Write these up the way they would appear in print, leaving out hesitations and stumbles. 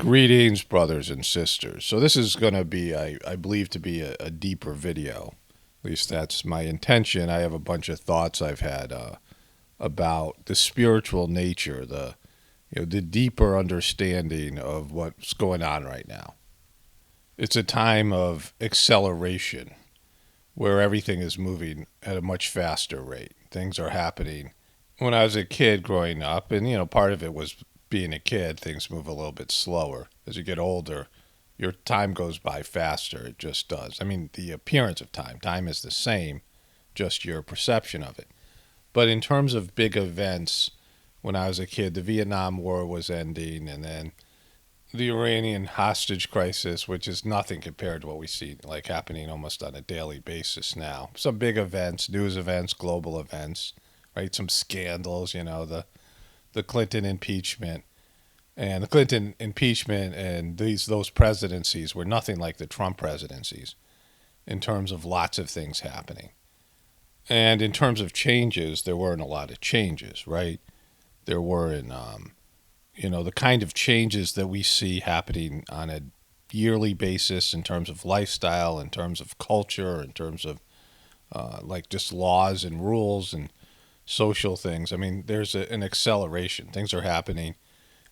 Greetings, brothers and sisters. So this is going to be, I believe, to be a deeper video. At least that's my intention. I have a bunch of thoughts I've had about the spiritual nature, the deeper understanding of what's going on right now. It's a time of acceleration where everything is moving at a much faster rate. Things are happening. When I was a kid growing up, and part of it was being a kid, things move a little bit slower. As you get older, your time goes by faster. It just does. I mean, the appearance of time is the same, just your perception of it. But in terms of big events, when I was a kid, the Vietnam War was ending, and then the Iranian hostage crisis, which is nothing compared to what we see like happening almost on a daily basis now. Some big events, news events, global events, right? Some scandals, the Clinton impeachment. And the Clinton impeachment and those presidencies were nothing like the Trump presidencies in terms of lots of things happening. And in terms of changes, there weren't a lot of changes, right? There weren't, the kind of changes that we see happening on a yearly basis in terms of lifestyle, in terms of culture, in terms of like just laws and rules and social things. I mean, there's an acceleration. Things are happening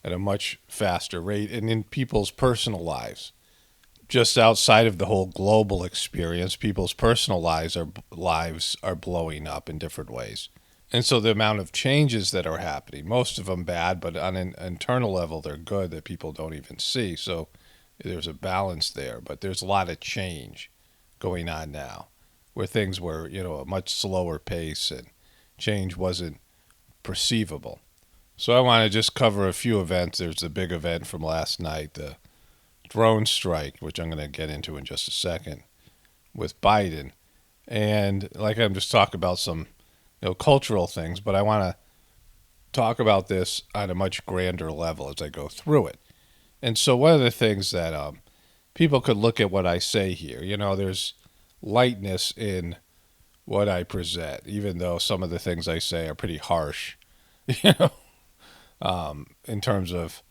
at a much faster rate, and in people's personal lives. Just outside of the whole global experience, people's personal lives are blowing up in different ways. And so the amount of changes that are happening, most of them bad, but on an internal level, they're good that people don't even see. So there's a balance there, but there's a lot of change going on now where things were, a much slower pace and change wasn't perceivable. So I want to just cover a few events. There's the big event from last night, the drone strike, which I'm going to get into in just a second, with Biden. And I'm just talking about some cultural things, but I want to talk about this on a much grander level as I go through it. And so one of the things that people could look at what I say here, there's lightness in what I present, even though some of the things I say are pretty harsh, in terms of,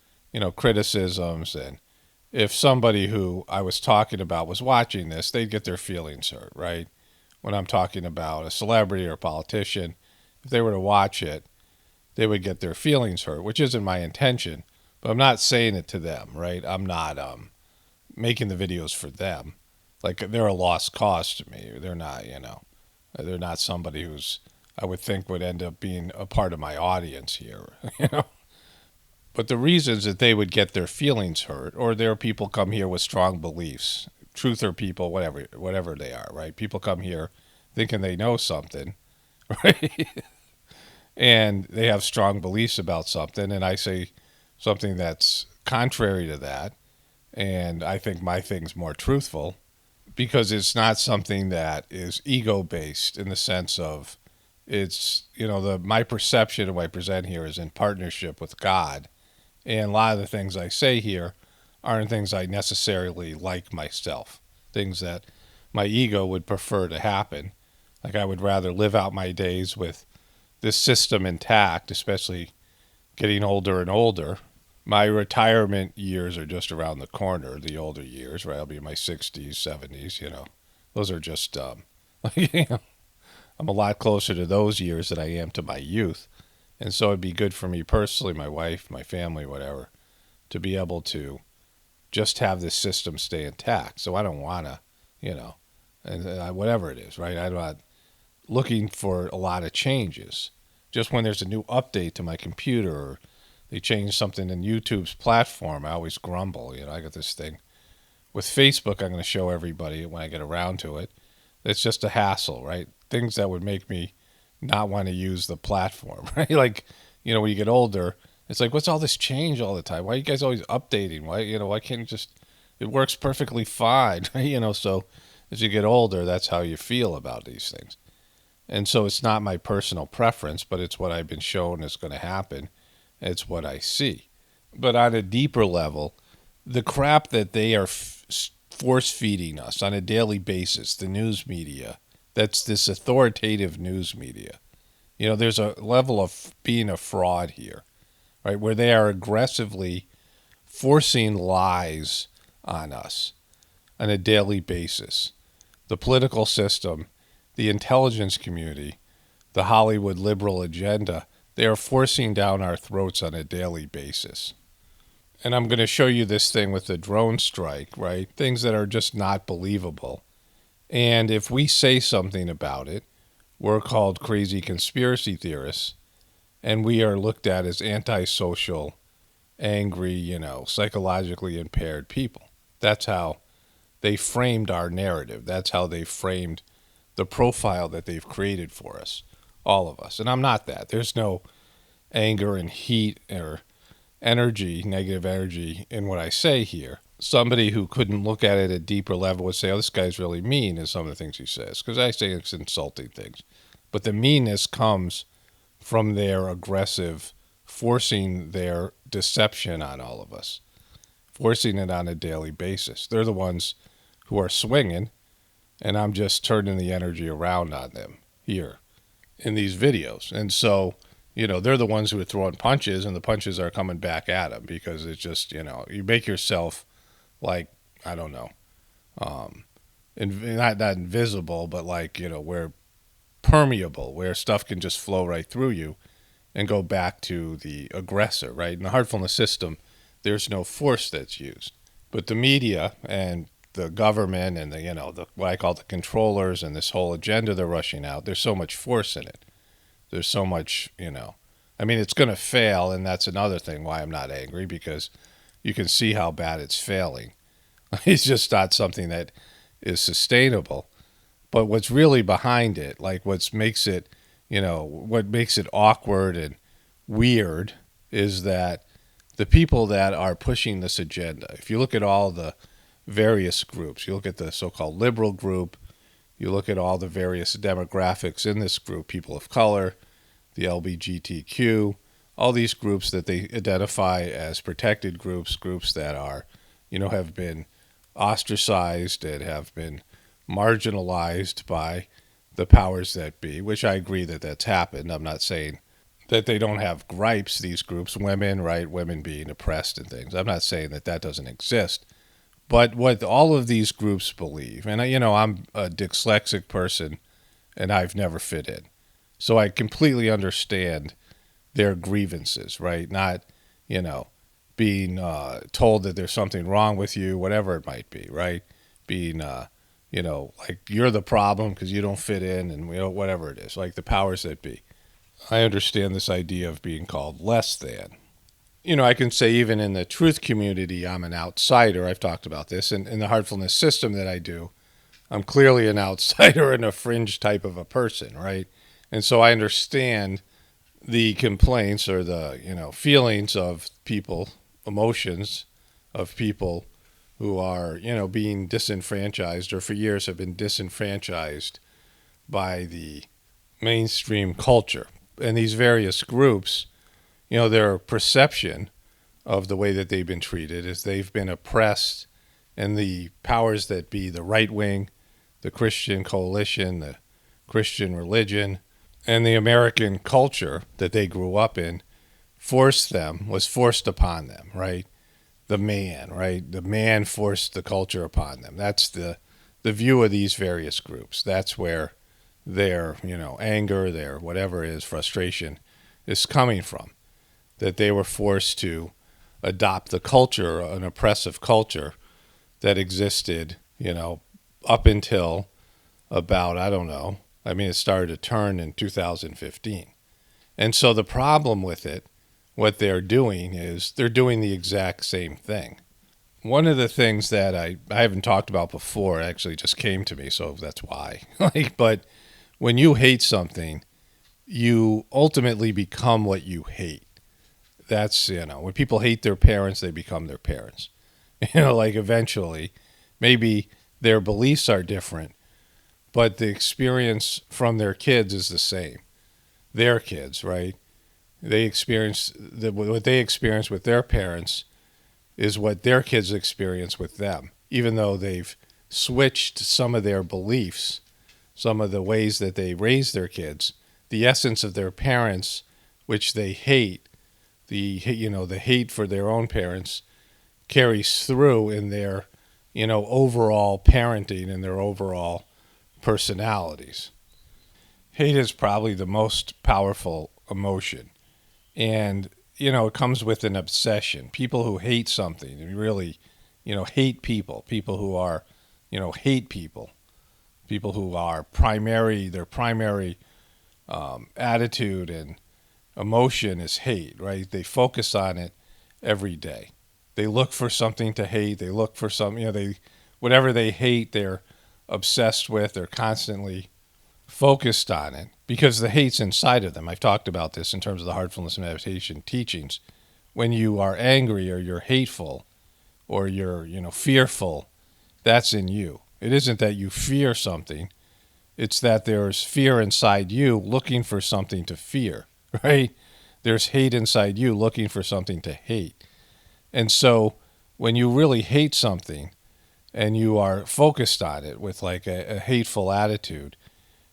criticisms. And if somebody who I was talking about was watching this, they'd get their feelings hurt, right? When I'm talking about a celebrity or a politician, if they were to watch it, they would get their feelings hurt, which isn't my intention, but I'm not saying it to them, right? I'm not making the videos for them. Like, they're a lost cause to me. They're not, they're not somebody who's, I would think, would end up being a part of my audience here, But the reasons that they would get their feelings hurt, or there are people come here with strong beliefs, truther people, whatever they are, right? People come here thinking they know something, right? And they have strong beliefs about something, and I say something that's contrary to that, and I think my thing's more truthful because it's not something that is ego-based in the sense of it's, my perception of what I present here is in partnership with God. And a lot of the things I say here aren't things I necessarily like myself, things that my ego would prefer to happen. Like, I would rather live out my days with this system intact, especially getting older and older. My retirement years are just around the corner, the older years, right? I'll be in my 60s, 70s, Those are just, I'm a lot closer to those years than I am to my youth. And so it'd be good for me personally, my wife, my family, whatever, to be able to just have this system stay intact. So I don't want to, and whatever it is, right? I'm not looking for a lot of changes. Just when there's a new update to my computer or they change something in YouTube's platform, I always grumble. I got this thing. With Facebook, I'm going to show everybody when I get around to it. It's just a hassle, right? Things that would make me not want to use the platform, right? Like, when you get older, it's like, what's all this change all the time? Why are you guys always updating? Why can't you just, it works perfectly fine, right? So as you get older, that's how you feel about these things. And so it's not my personal preference, but it's what I've been shown is going to happen. It's what I see. But on a deeper level, the crap that they are force feeding us on a daily basis, the news media, that's this authoritative news media. There's a level of being a fraud here, right? Where they are aggressively forcing lies on us on a daily basis. The political system, the intelligence community, the Hollywood liberal agenda, they are forcing down our throats on a daily basis. And I'm going to show you this thing with the drone strike, right? Things that are just not believable. And if we say something about it, we're called crazy conspiracy theorists, and we are looked at as antisocial, angry, psychologically impaired people. That's how they framed our narrative. That's how they framed the profile that they've created for us, all of us. And I'm not that. There's no anger and heat or energy, negative energy in what I say here. Somebody who couldn't look at it at a deeper level would say, oh, this guy's really mean in some of the things he says, because I say it's insulting things. But the meanness comes from their aggressive, forcing their deception on all of us, forcing it on a daily basis. They're the ones who are swinging, and I'm just turning the energy around on them here in these videos. And so, they're the ones who are throwing punches, and the punches are coming back at them because it's just, you make yourself like, I don't know, not invisible, but like, where permeable, where stuff can just flow right through you and go back to the aggressor, right? In the heartfulness system, there's no force that's used. But the media and the government and the what I call the controllers and this whole agenda they're rushing out, there's so much force in it. There's so much, it's going to fail, and that's another thing why I'm not angry, because you can see how bad it's failing. It's just not something that is sustainable. But what's really behind it, like what makes it awkward and weird, is that the people that are pushing this agenda, if you look at all the various groups, you look at the so-called liberal group, you look at all the various demographics in this group, people of color, the LGBTQ, all these groups that they identify as protected groups, groups that are, have been ostracized and have been marginalized by the powers that be, which I agree that that's happened. I'm not saying that they don't have gripes, these groups, women, right? Women being oppressed and things. I'm not saying that that doesn't exist. But what all of these groups believe, and I'm a dyslexic person and I've never fit in. So I completely understand their grievances, right? Not, being told that there's something wrong with you, whatever it might be, right? Being, like you're the problem because you don't fit in, and whatever it is, like the powers that be. I understand this idea of being called less than. I can say even in the truth community, I'm an outsider. I've talked about this. And in the heartfulness system that I do, I'm clearly an outsider and a fringe type of a person, right? And so I understand the complaints or the, feelings of people, emotions of people who are, being disenfranchised or for years have been disenfranchised by the mainstream culture. And these various groups, their perception of the way that they've been treated is they've been oppressed, and the powers that be, the right wing, the Christian coalition, the Christian religion, and the American culture that they grew up in was forced upon them, right? The man, right? The man forced the culture upon them. That's the view of these various groups. That's where their, anger, their whatever it is, frustration is coming from. That they were forced to adopt the culture, an oppressive culture that existed, up until about, I don't know, it started to turn in 2015. And so the problem with it, what they're doing is they're doing the exact same thing. One of the things that I haven't talked about before actually just came to me, so that's why. But when you hate something, you ultimately become what you hate. That's, when people hate their parents, they become their parents. Eventually, maybe their beliefs are different, but the experience from their kids is the same. Their kids, right? They experience what they experience with their parents is what their kids experience with them, even though they've switched some of their beliefs, some of the ways that they raise their kids. The essence of their parents, which they hate, the hate for their own parents, carries through in their, overall parenting and their overall personalities. Hate is probably the most powerful emotion. And, it comes with an obsession. People who hate something and really, hate people who are, hate people who are their primary attitude and emotion is hate, right? They focus on it every day. They look for something to hate. They look for whatever they hate, they're obsessed with. They're constantly focused on it because the hate's inside of them. I've talked about this in terms of the heartfulness meditation teachings. When you are angry or you're hateful or you're, fearful, that's in you. It isn't that you fear something. It's that there's fear inside you looking for something to fear, right? There's hate inside you looking for something to hate. And so when you really hate something and you are focused on it with like a hateful attitude,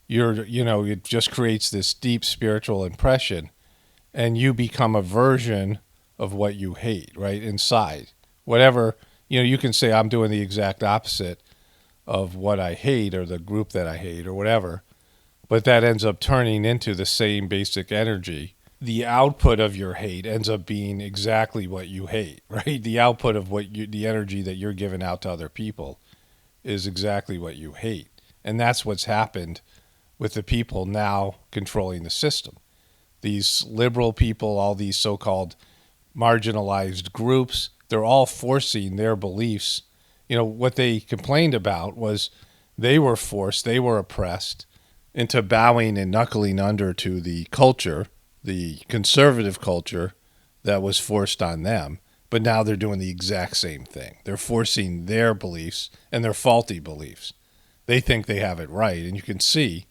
it just creates this deep spiritual impression and you become a version of what you hate, right? Inside. Whatever, you can say I'm doing the exact opposite of what I hate or the group that I hate or whatever, but that ends up turning into the same basic energy. The output of your hate ends up being exactly what you hate, right? The output of the energy that you're giving out to other people is exactly what you hate. And that's what's happened with the people now controlling the system. These liberal people, all these so-called marginalized groups, they're all forcing their beliefs. What they complained about was they were forced, they were oppressed into bowing and knuckling under to the culture, the conservative culture that was forced on them. But now they're doing the exact same thing. They're forcing their beliefs and their faulty beliefs. They think they have it right. And you can see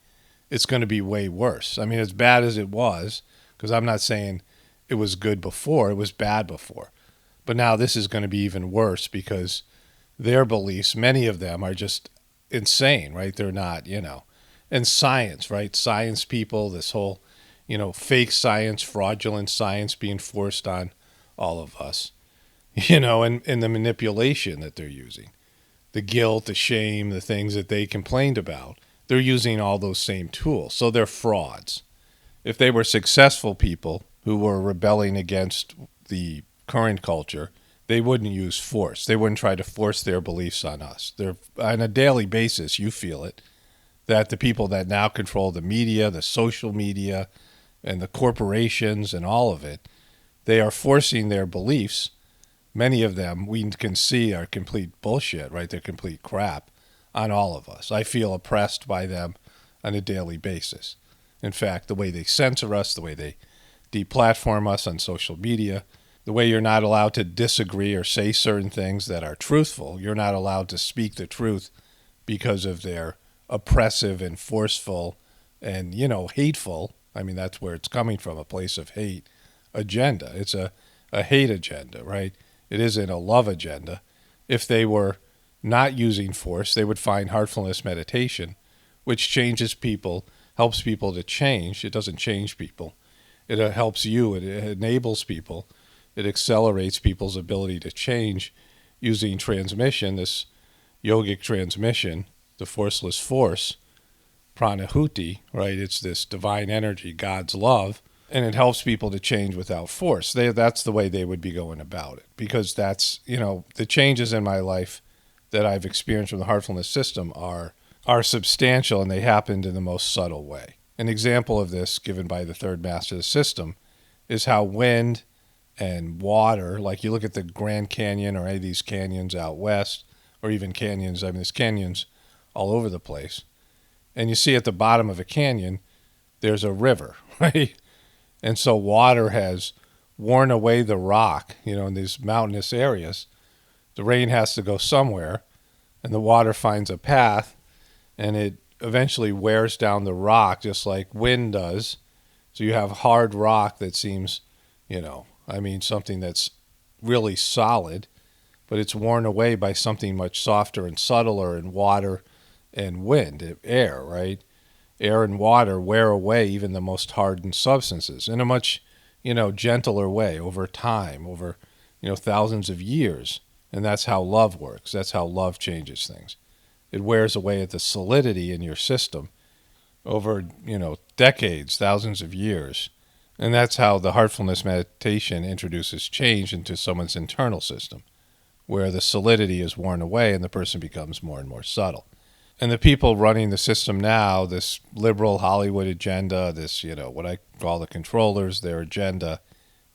it's going to be way worse. I mean, as bad as it was, because I'm not saying it was good before, it was bad before. But now this is going to be even worse because their beliefs, many of them are just insane, right? They're not, and science, right? Science people, this whole, fake science, fraudulent science being forced on all of us, and the manipulation that they're using, the guilt, the shame, the things that they complained about. They're using all those same tools. So they're frauds. If they were successful people who were rebelling against the current culture, they wouldn't use force. They wouldn't try to force their beliefs on us. They're, on a daily basis, you feel it, that the people that now control the media, the social media, and the corporations and all of it, they are forcing their beliefs. Many of them we can see are complete bullshit, right? They're complete crap on all of us. I feel oppressed by them on a daily basis. In fact, the way they censor us, the way they deplatform us on social media, the way you're not allowed to disagree or say certain things that are truthful. You're not allowed to speak the truth because of their oppressive and forceful and, hateful. I mean, that's where it's coming from, a place of hate agenda. It's a hate agenda, right? It isn't a love agenda. If they were not using force, they would find heartfulness meditation, which changes people, helps people to change. It doesn't change people. It helps you. It enables people. It accelerates people's ability to change using transmission, this yogic transmission, the forceless force, pranahuti, right? It's this divine energy, God's love, and it helps people to change without force. That's the way they would be going about it, because that's, the changes in my life that I've experienced from the heartfulness system are substantial, and they happened in the most subtle way. An example of this given by the third master of the system is how wind and water, like you look at the Grand Canyon or any of these canyons out west, or even canyons, there's canyons all over the place, and you see at the bottom of a canyon, there's a river, right? And so water has worn away the rock, in these mountainous areas. The rain has to go somewhere, and the water finds a path, and it eventually wears down the rock just like wind does. So you have hard rock that seems, something that's really solid, but it's worn away by something much softer and subtler in water and wind, air, right? Air and water wear away even the most hardened substances in a much, gentler way over time, over, thousands of years. And that's how love works. That's how love changes things. It wears away at the solidity in your system over, decades, thousands of years. And that's how the heartfulness meditation introduces change into someone's internal system, where the solidity is worn away and the person becomes more and more subtle. And the people running the system now, this liberal Hollywood agenda, this, what I call the controllers, their agenda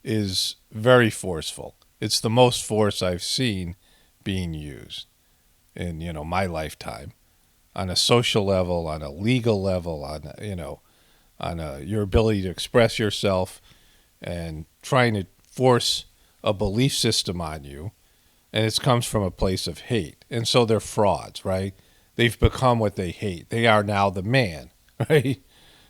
is very forceful. It's the most force I've seen being used in, my lifetime, on a social level, on a legal level, on your ability to express yourself, and trying to force a belief system on you. And it comes from a place of hate. And so they're frauds, right? They've become what they hate. They are now the man, right?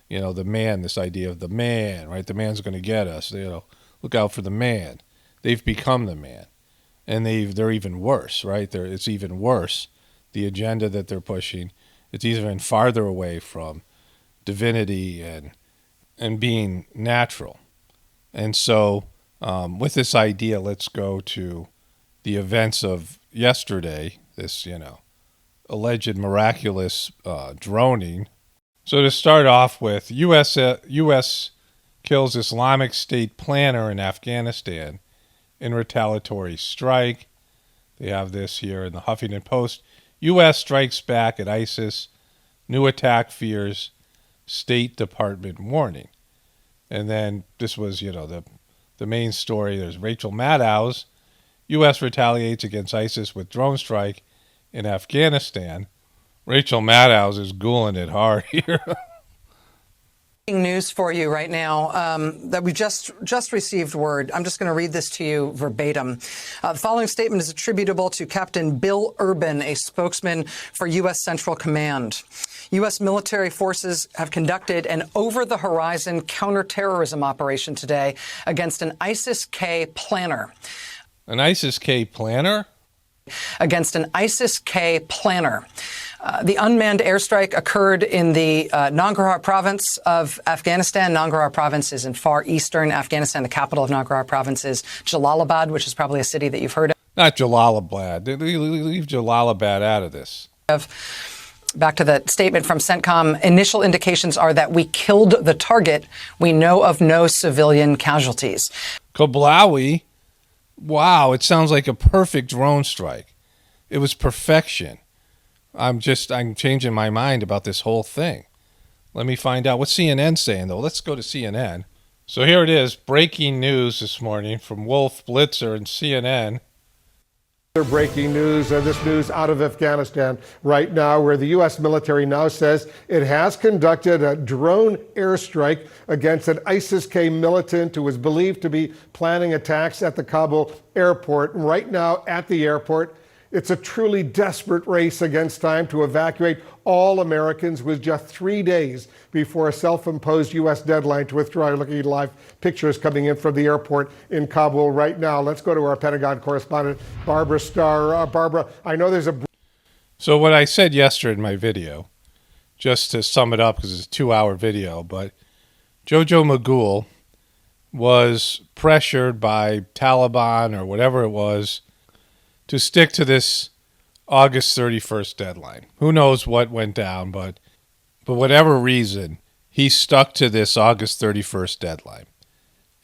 The man, this idea of the man, right? The man's going to get us. Look out for the man. They've become the man. And they're even worse, right? It's even worse. The agenda that they're pushing, it's even farther away from divinity and being natural. And so with this idea, let's go to the events of yesterday, this, alleged miraculous droning. So to start off with, U.S. kills Islamic State planner in Afghanistan in retaliatory strike. They have this here in the Huffington Post. U.S. strikes back at ISIS. New attack fears State Department warning. And then this was, the main story. There's Rachel Maddow's. U.S. retaliates against ISIS with drone strike in Afghanistan. Rachel Maddow is ghouling it hard here. News for you right now that we just received word. I'm just going to read this to you verbatim. The following statement is attributable to Captain Bill Urban, a spokesman for U.S. Central Command. U.S. military forces have conducted an over-the-horizon counterterrorism operation today against an ISIS-K planner. An ISIS-K planner? Against an ISIS-K planner. The unmanned airstrike occurred in the Nangarhar province of Afghanistan. Nangarhar province is in far eastern Afghanistan. The capital of Nangarhar province is Jalalabad, which is probably a city that you've heard of. Not Jalalabad. Leave Jalalabad out of this. Back to the statement from CENTCOM. Initial indications are that we killed the target. We know of no civilian casualties. Kablawi. Wow, it sounds like a perfect drone strike. It was perfection. I'm changing my mind about this whole thing. Let me find out. What's CNN saying, though? Let's go to CNN. So here it is, breaking news this morning from Wolf Blitzer and CNN. Breaking news, this news out of Afghanistan right now, where the U.S. military now says it has conducted a drone airstrike against an ISIS-K militant who was believed to be planning attacks at the Kabul airport. And right now at the airport, it's a truly desperate race against time to evacuate all Americans with just 3 days before a self-imposed U.S. deadline to withdraw. You're looking at live pictures coming in from the airport in Kabul right now. Let's go to our Pentagon correspondent, Barbara Starr. Barbara, I know there's a... So what I said yesterday in my video, just to sum it up because it's a 2-hour video, but JoJo Magoo was pressured by Taliban or whatever it was to stick to this August 31st deadline. Who knows what went down, but for whatever reason, he stuck to this August 31st deadline.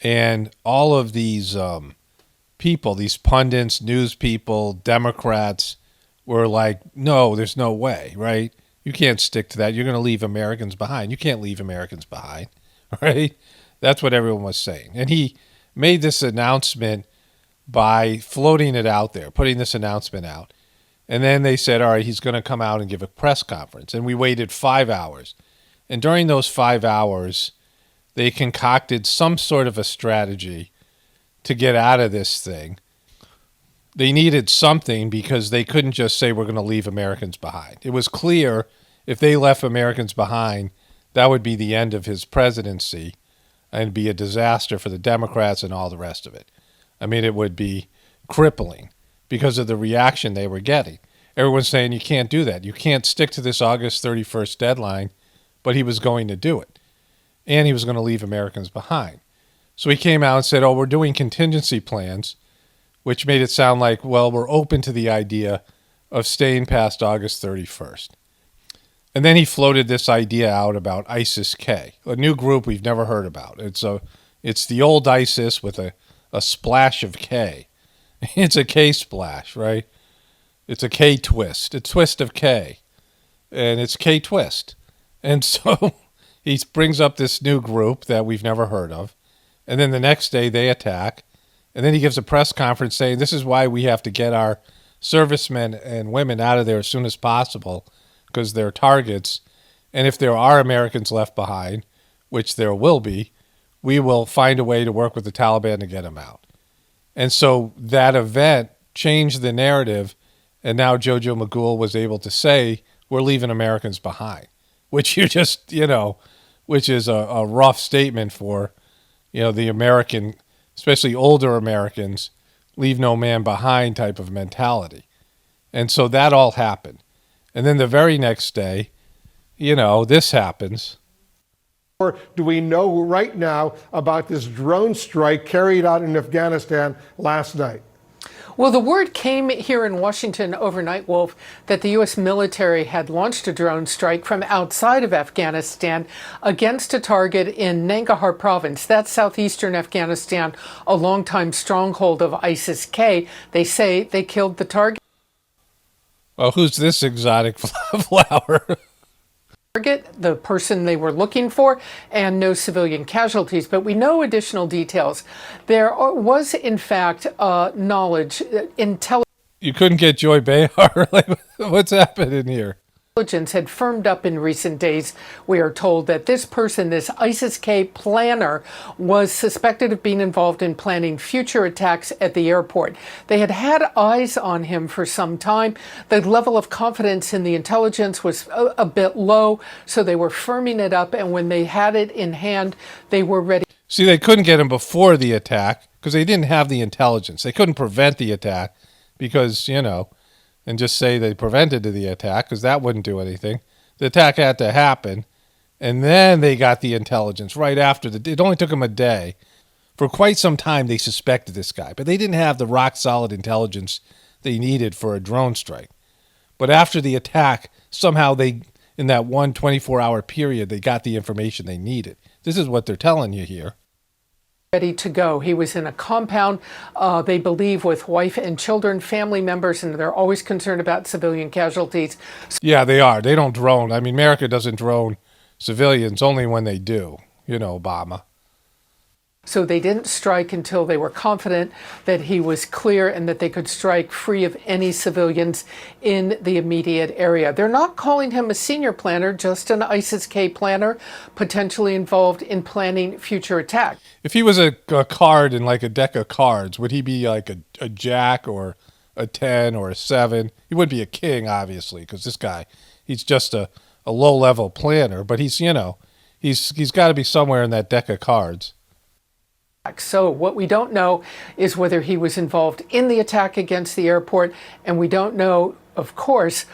And all of these people, these pundits, news people, Democrats, were like, no, there's no way, right? You can't stick to that. You're going to leave Americans behind. You can't leave Americans behind, right? That's what everyone was saying. And he made this announcement by floating it out there, putting this announcement out. And then they said, all right, he's going to come out and give a press conference. And we waited 5 hours. And during those 5 hours, they concocted some sort of a strategy to get out of this thing. They needed something because they couldn't just say we're going to leave Americans behind. It was clear if they left Americans behind, that would be the end of his presidency and be a disaster for the Democrats and all the rest of it. I mean, it would be crippling because of the reaction they were getting. Everyone's saying you can't do that. You can't stick to this August 31st deadline, but he was going to do it. And he was going to leave Americans behind. So he came out and said, oh, we're doing contingency plans. which made it sound like, well, we're open to the idea of staying past August 31st. And then he floated this idea out about ISIS-K, a new group we've never heard about. It's the old ISIS with a splash of K. It's a K splash, right? It's a K twist, a twist of K. And it's K twist. And so he brings up this new group that we've never heard of. And then the next day they attack. And then he gives a press conference saying this is why we have to get our servicemen and women out of there as soon as possible, because they're targets. And if there are Americans left behind, which there will be, we will find a way to work with the Taliban to get them out. And so that event changed the narrative. And now JoJo Magoo was able to say, we're leaving Americans behind, which you just, which is a rough statement for, the American, especially older Americans, leave no man behind type of mentality. And so that all happened. And then the very next day, this happens. Or do we know right now about this drone strike carried out in Afghanistan last night? Well, the word came here in Washington overnight, Wolf, that the U.S. military had launched a drone strike from outside of Afghanistan against a target in Nangarhar province. That's southeastern Afghanistan, a longtime stronghold of ISIS-K. They say they killed the target. Well, who's this exotic flower? The person they were looking for, and no civilian casualties. But we know additional details. There was, in fact, knowledge, intelligence. You couldn't get Joy Behar? What's happening here? Intelligence had firmed up in recent days. We are told that this person, this ISIS-K planner, was suspected of being involved in planning future attacks at the airport. They had had eyes on him for some time. The level of confidence in the intelligence was a bit low, so they were firming it up, and when they had it in hand, they were ready. See, they couldn't get him before the attack because they didn't have the intelligence. They couldn't prevent the attack because, and just say they prevented the attack, because that wouldn't do anything. The attack had to happen, and then they got the intelligence right after. It only took them a day. For quite some time, they suspected this guy, but they didn't have the rock-solid intelligence they needed for a drone strike. But after the attack, somehow in that 24-hour period, they got the information they needed. This is what they're telling you here. Ready to go. He was in a compound, they believe, with wife and children, family members, and they're always concerned about civilian casualties. Yeah, they are. They don't drone. I mean, America doesn't drone civilians, only when they do, Obama. So they didn't strike until they were confident that he was clear and that they could strike free of any civilians in the immediate area. They're not calling him a senior planner, just an ISIS-K planner, potentially involved in planning future attacks. If he was a card in like a deck of cards, would he be like a jack or a 10 or a 7? He would be a king, obviously, because this guy, he's just a low-level planner. But he's got to be somewhere in that deck of cards. So what we don't know is whether he was involved in the attack against the airport, and we don't know, of course,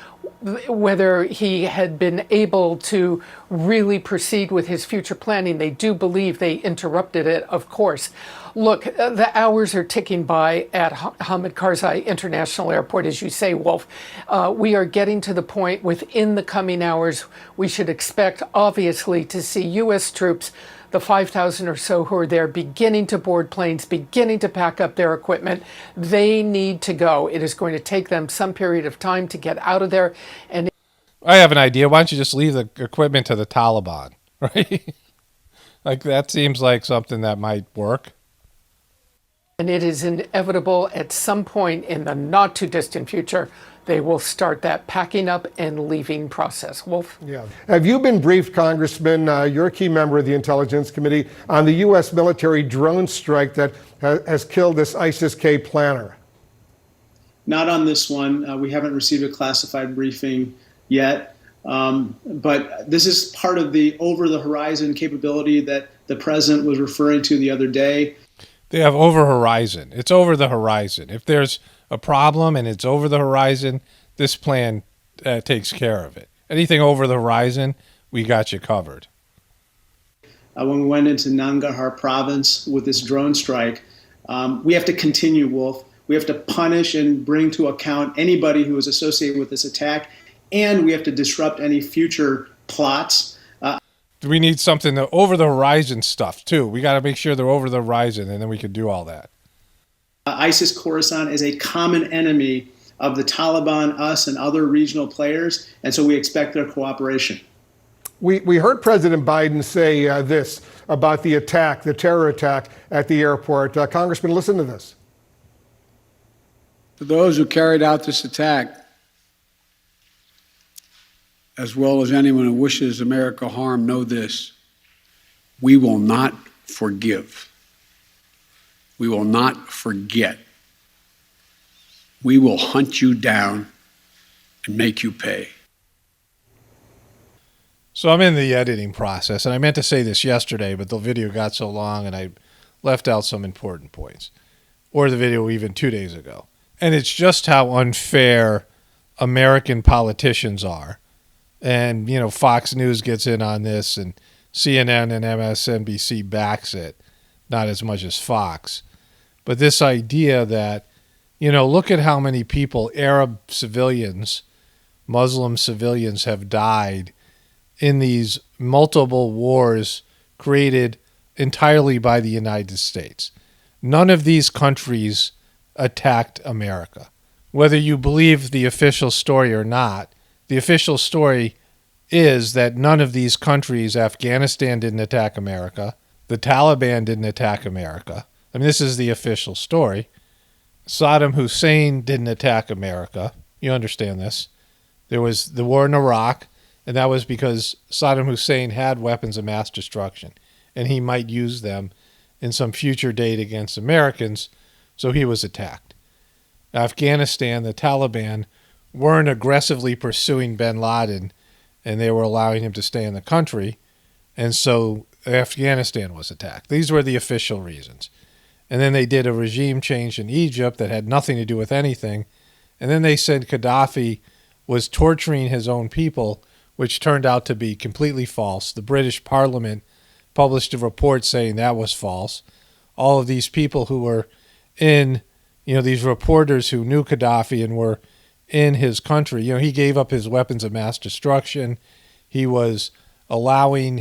whether he had been able to really proceed with his future planning. They do believe they interrupted it, of course. Look, the hours are ticking by at Hamid Karzai International Airport, as you say, Wolf. We are getting to the point within the coming hours we should expect, obviously, to see U.S. troops, the 5,000 or so who are there, beginning to board planes, beginning to pack up their equipment. They need to go. It is going to take them some period of time to get out of there. And I have an idea. Why don't you just leave the equipment to the Taliban, right? Like, that seems like something that might work. And it is inevitable at some point in the not too distant future, they will start that packing up and leaving process. Wolf? Yeah. Have you been briefed, Congressman, you're a key member of the Intelligence Committee, on the U.S. military drone strike that has killed this ISIS-K planner? Not on this one. We haven't received a classified briefing yet. But this is part of the over-the-horizon capability that the president was referring to the other day. They have over horizon. It's over the horizon. If there's a problem and it's over the horizon, this plan takes care of it. Anything over the horizon, we got you covered. When we went into Nangarhar province with this drone strike, we have to continue, Wolf. We have to punish and bring to account anybody who is associated with this attack, and we have to disrupt any future plots. We need something over the horizon stuff too. We got to make sure they're over the horizon, and then we can do all that. ISIS Khorasan is a common enemy of the Taliban, us, and other regional players, and so we expect their cooperation. We heard President Biden say this about the attack, the terror attack at the airport. Congressman, listen to this. For those who carried out this attack, as well as anyone who wishes America harm, know this: we will not forgive. We will not forget. We will hunt you down and make you pay. So I'm in the editing process, and I meant to say this yesterday, but the video got so long and I left out some important points, or the video even 2 days ago. And it's just how unfair American politicians are. And, you know, Fox News gets in on this, and CNN and MSNBC backs it, not as much as Fox. But this idea that, you know, look at how many people, Arab civilians, Muslim civilians, have died in these multiple wars created entirely by the United States. None of these countries attacked America. Whether you believe the official story or not, the official story is that none of these countries, Afghanistan didn't attack America, the Taliban didn't attack America. I mean, this is the official story. Saddam Hussein didn't attack America. You understand this. There was the war in Iraq, and that was because Saddam Hussein had weapons of mass destruction, and he might use them in some future date against Americans, so he was attacked. Afghanistan, the Taliban weren't aggressively pursuing bin Laden, and they were allowing him to stay in the country, and so Afghanistan was attacked. These were the official reasons. And then they did a regime change in Egypt that had nothing to do with anything, and then they said Gaddafi was torturing his own people, which turned out to be completely false. The British Parliament published a report saying that was false. All of these people who were in, you know, these reporters who knew Gaddafi and were in his country, you know, he gave up his weapons of mass destruction. He was allowing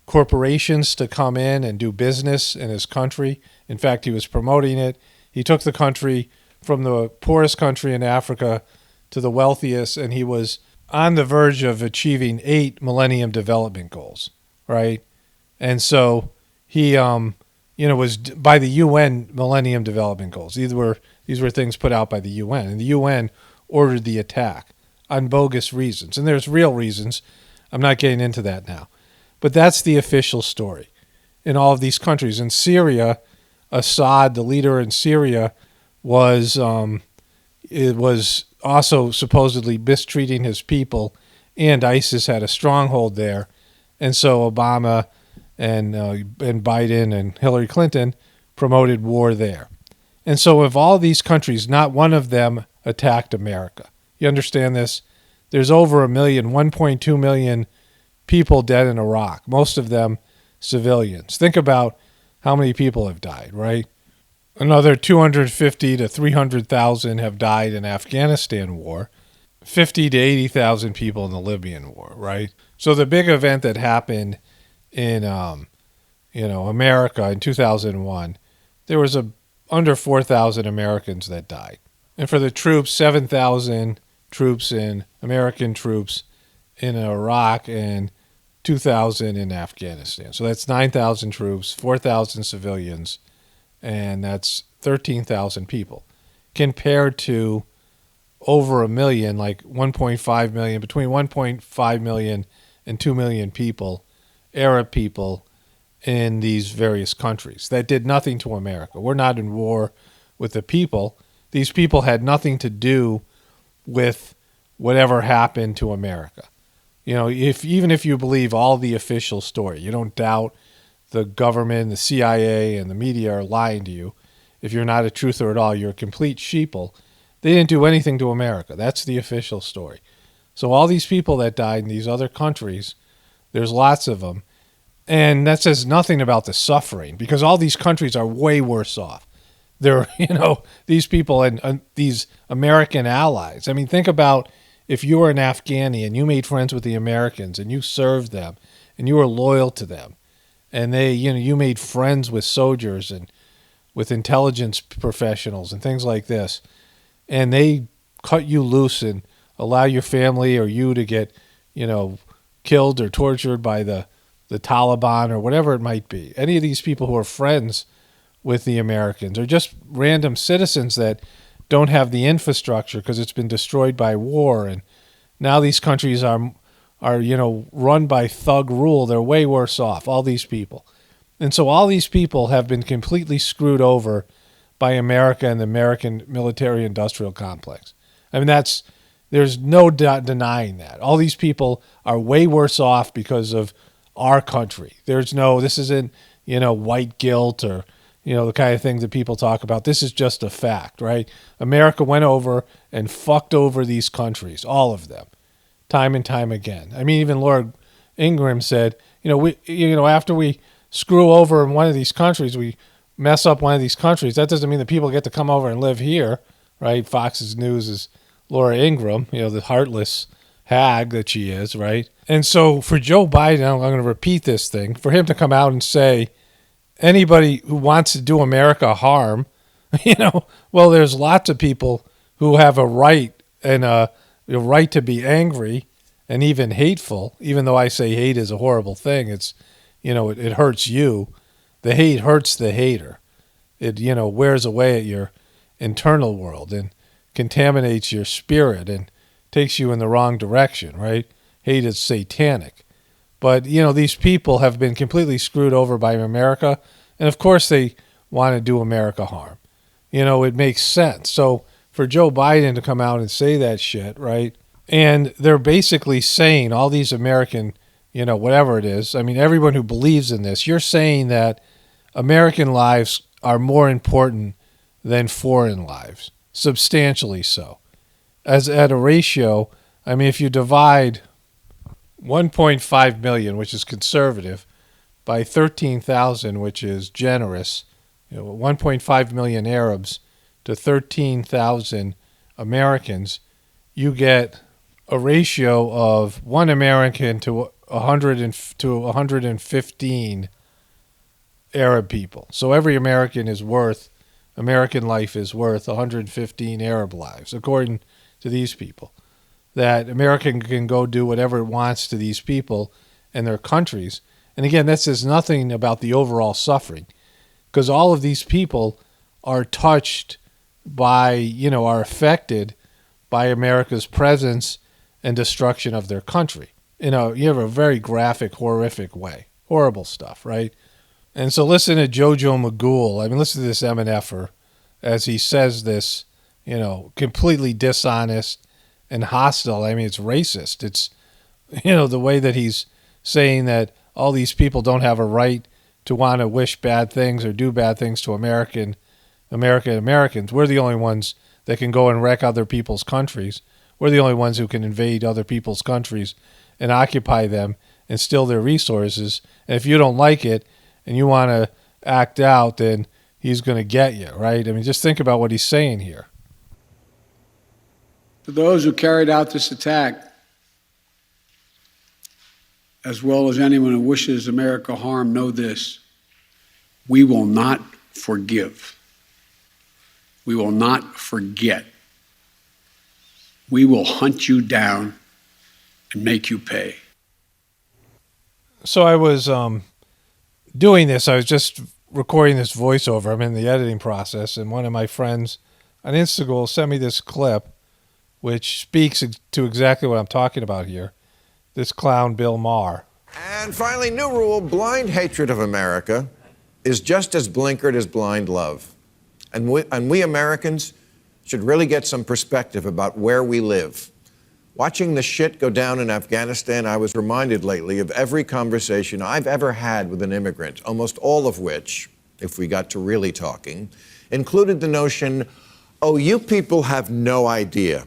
corporations to come in and do business in his country. In fact, he was promoting it. He took the country from the poorest country in Africa to the wealthiest, and he was on the verge of achieving 8 Millennium Development Goals, right? And so he, was by the UN Millennium Development Goals. These were things put out by the UN, and the UN ordered the attack on bogus reasons. And there's real reasons. I'm not getting into that now. But that's the official story in all of these countries. In Syria, Assad, the leader in Syria, was also supposedly mistreating his people, and ISIS had a stronghold there. And so Obama and Biden and Hillary Clinton promoted war there. And so of all these countries, not one of them attacked America. You understand this? There's over 1.2 million people dead in Iraq, most of them civilians. Think about how many people have died, right? Another 250 to 300,000 have died in Afghanistan war, 50 to 80,000 people in the Libyan war, right? So the big event that happened in America in 2001, there was under 4,000 Americans that died. And for the troops, 7,000 troops American troops in Iraq and 2,000 in Afghanistan. So that's 9,000 troops, 4,000 civilians, and that's 13,000 people. Compared to over 1 million, like 1.5 million, between 1.5 million and 2 million people, Arab people in these various countries that did nothing to America. We're not in war with the people. These people had nothing to do with whatever happened to America. You know, even if you believe all the official story, you don't doubt the government, the CIA, and the media are lying to you. If you're not a truther at all, you're a complete sheeple. They didn't do anything to America. That's the official story. So all these people that died in these other countries, there's lots of them. And that says nothing about the suffering, because all these countries are way worse off. they're, these people and these American allies. I mean, think about if you were an Afghani and you made friends with the Americans and you served them and you were loyal to them, and they, you made friends with soldiers and with intelligence professionals and things like this, and they cut you loose and allow your family or you to get, killed or tortured by the Taliban or whatever it might be. Any of these people who are friends with the Americans or just random citizens that don't have the infrastructure because it's been destroyed by war, and now these countries are run by thug rule. They're way worse off, all these people. And so all these people have been completely screwed over by America and the American military industrial complex. I mean, there's no denying that. All these people are way worse off because of our country. This isn't, white guilt or, the kind of thing that people talk about. This is just a fact, right? America went over and fucked over these countries, all of them, time and time again. I mean, even Lord Ingram said, after we screw over in one of these countries, we mess up one of these countries. That doesn't mean that people get to come over and live here, right? Fox's News is Laura Ingraham, the heartless hag that she is, right? And so for Joe Biden, I'm going to repeat this thing, for him to come out and say, anybody who wants to do America harm, well, there's lots of people who have a right and a right to be angry and even hateful, even though I say hate is a horrible thing. It's, it hurts you. The hate hurts the hater. It, wears away at your internal world and contaminates your spirit and takes you in the wrong direction, right? Hate is satanic. But, these people have been completely screwed over by America, and of course they want to do America harm. It makes sense. So for Joe Biden to come out and say that shit, right? And they're basically saying, all these American, whatever it is, I mean, everyone who believes in this, you're saying that American lives are more important than foreign lives, substantially so. As at a ratio, I mean, if you divide 1.5 million, which is conservative, by 13,000, which is generous, 1.5 million Arabs to 13,000 Americans, you get a ratio of 1 American to 115 Arab people. So every American life is worth 115 Arab lives, according to these people. That America can go do whatever it wants to these people and their countries. And again, that says nothing about the overall suffering, because all of these people are touched by, are affected by America's presence and destruction of their country. You have a very graphic, horrific way. Horrible stuff, right? And so listen to JoJo Magoo. I mean, listen to this MNFer as he says this, completely dishonest and hostile. I mean, it's racist. It's, the way that he's saying that all these people don't have a right to want to wish bad things or do bad things to Americans. We're the only ones that can go and wreck other people's countries. We're the only ones who can invade other people's countries and occupy them and steal their resources. And if you don't like it and you want to act out, then he's going to get you, right? I mean, just think about what he's saying here. For those who carried out this attack, as well as anyone who wishes America harm, know this: we will not forgive. We will not forget. We will hunt you down and make you pay. So I was doing this. I was just recording this voiceover. I'm in the editing process, and one of my friends on Instagram sent me this clip, which speaks to exactly what I'm talking about here. This clown, Bill Maher. And finally, new rule: blind hatred of America is just as blinkered as blind love. And we Americans should really get some perspective about where we live. Watching the shit go down in Afghanistan, I was reminded lately of every conversation I've ever had with an immigrant, almost all of which, if we got to really talking, included the notion, oh, you people have no idea.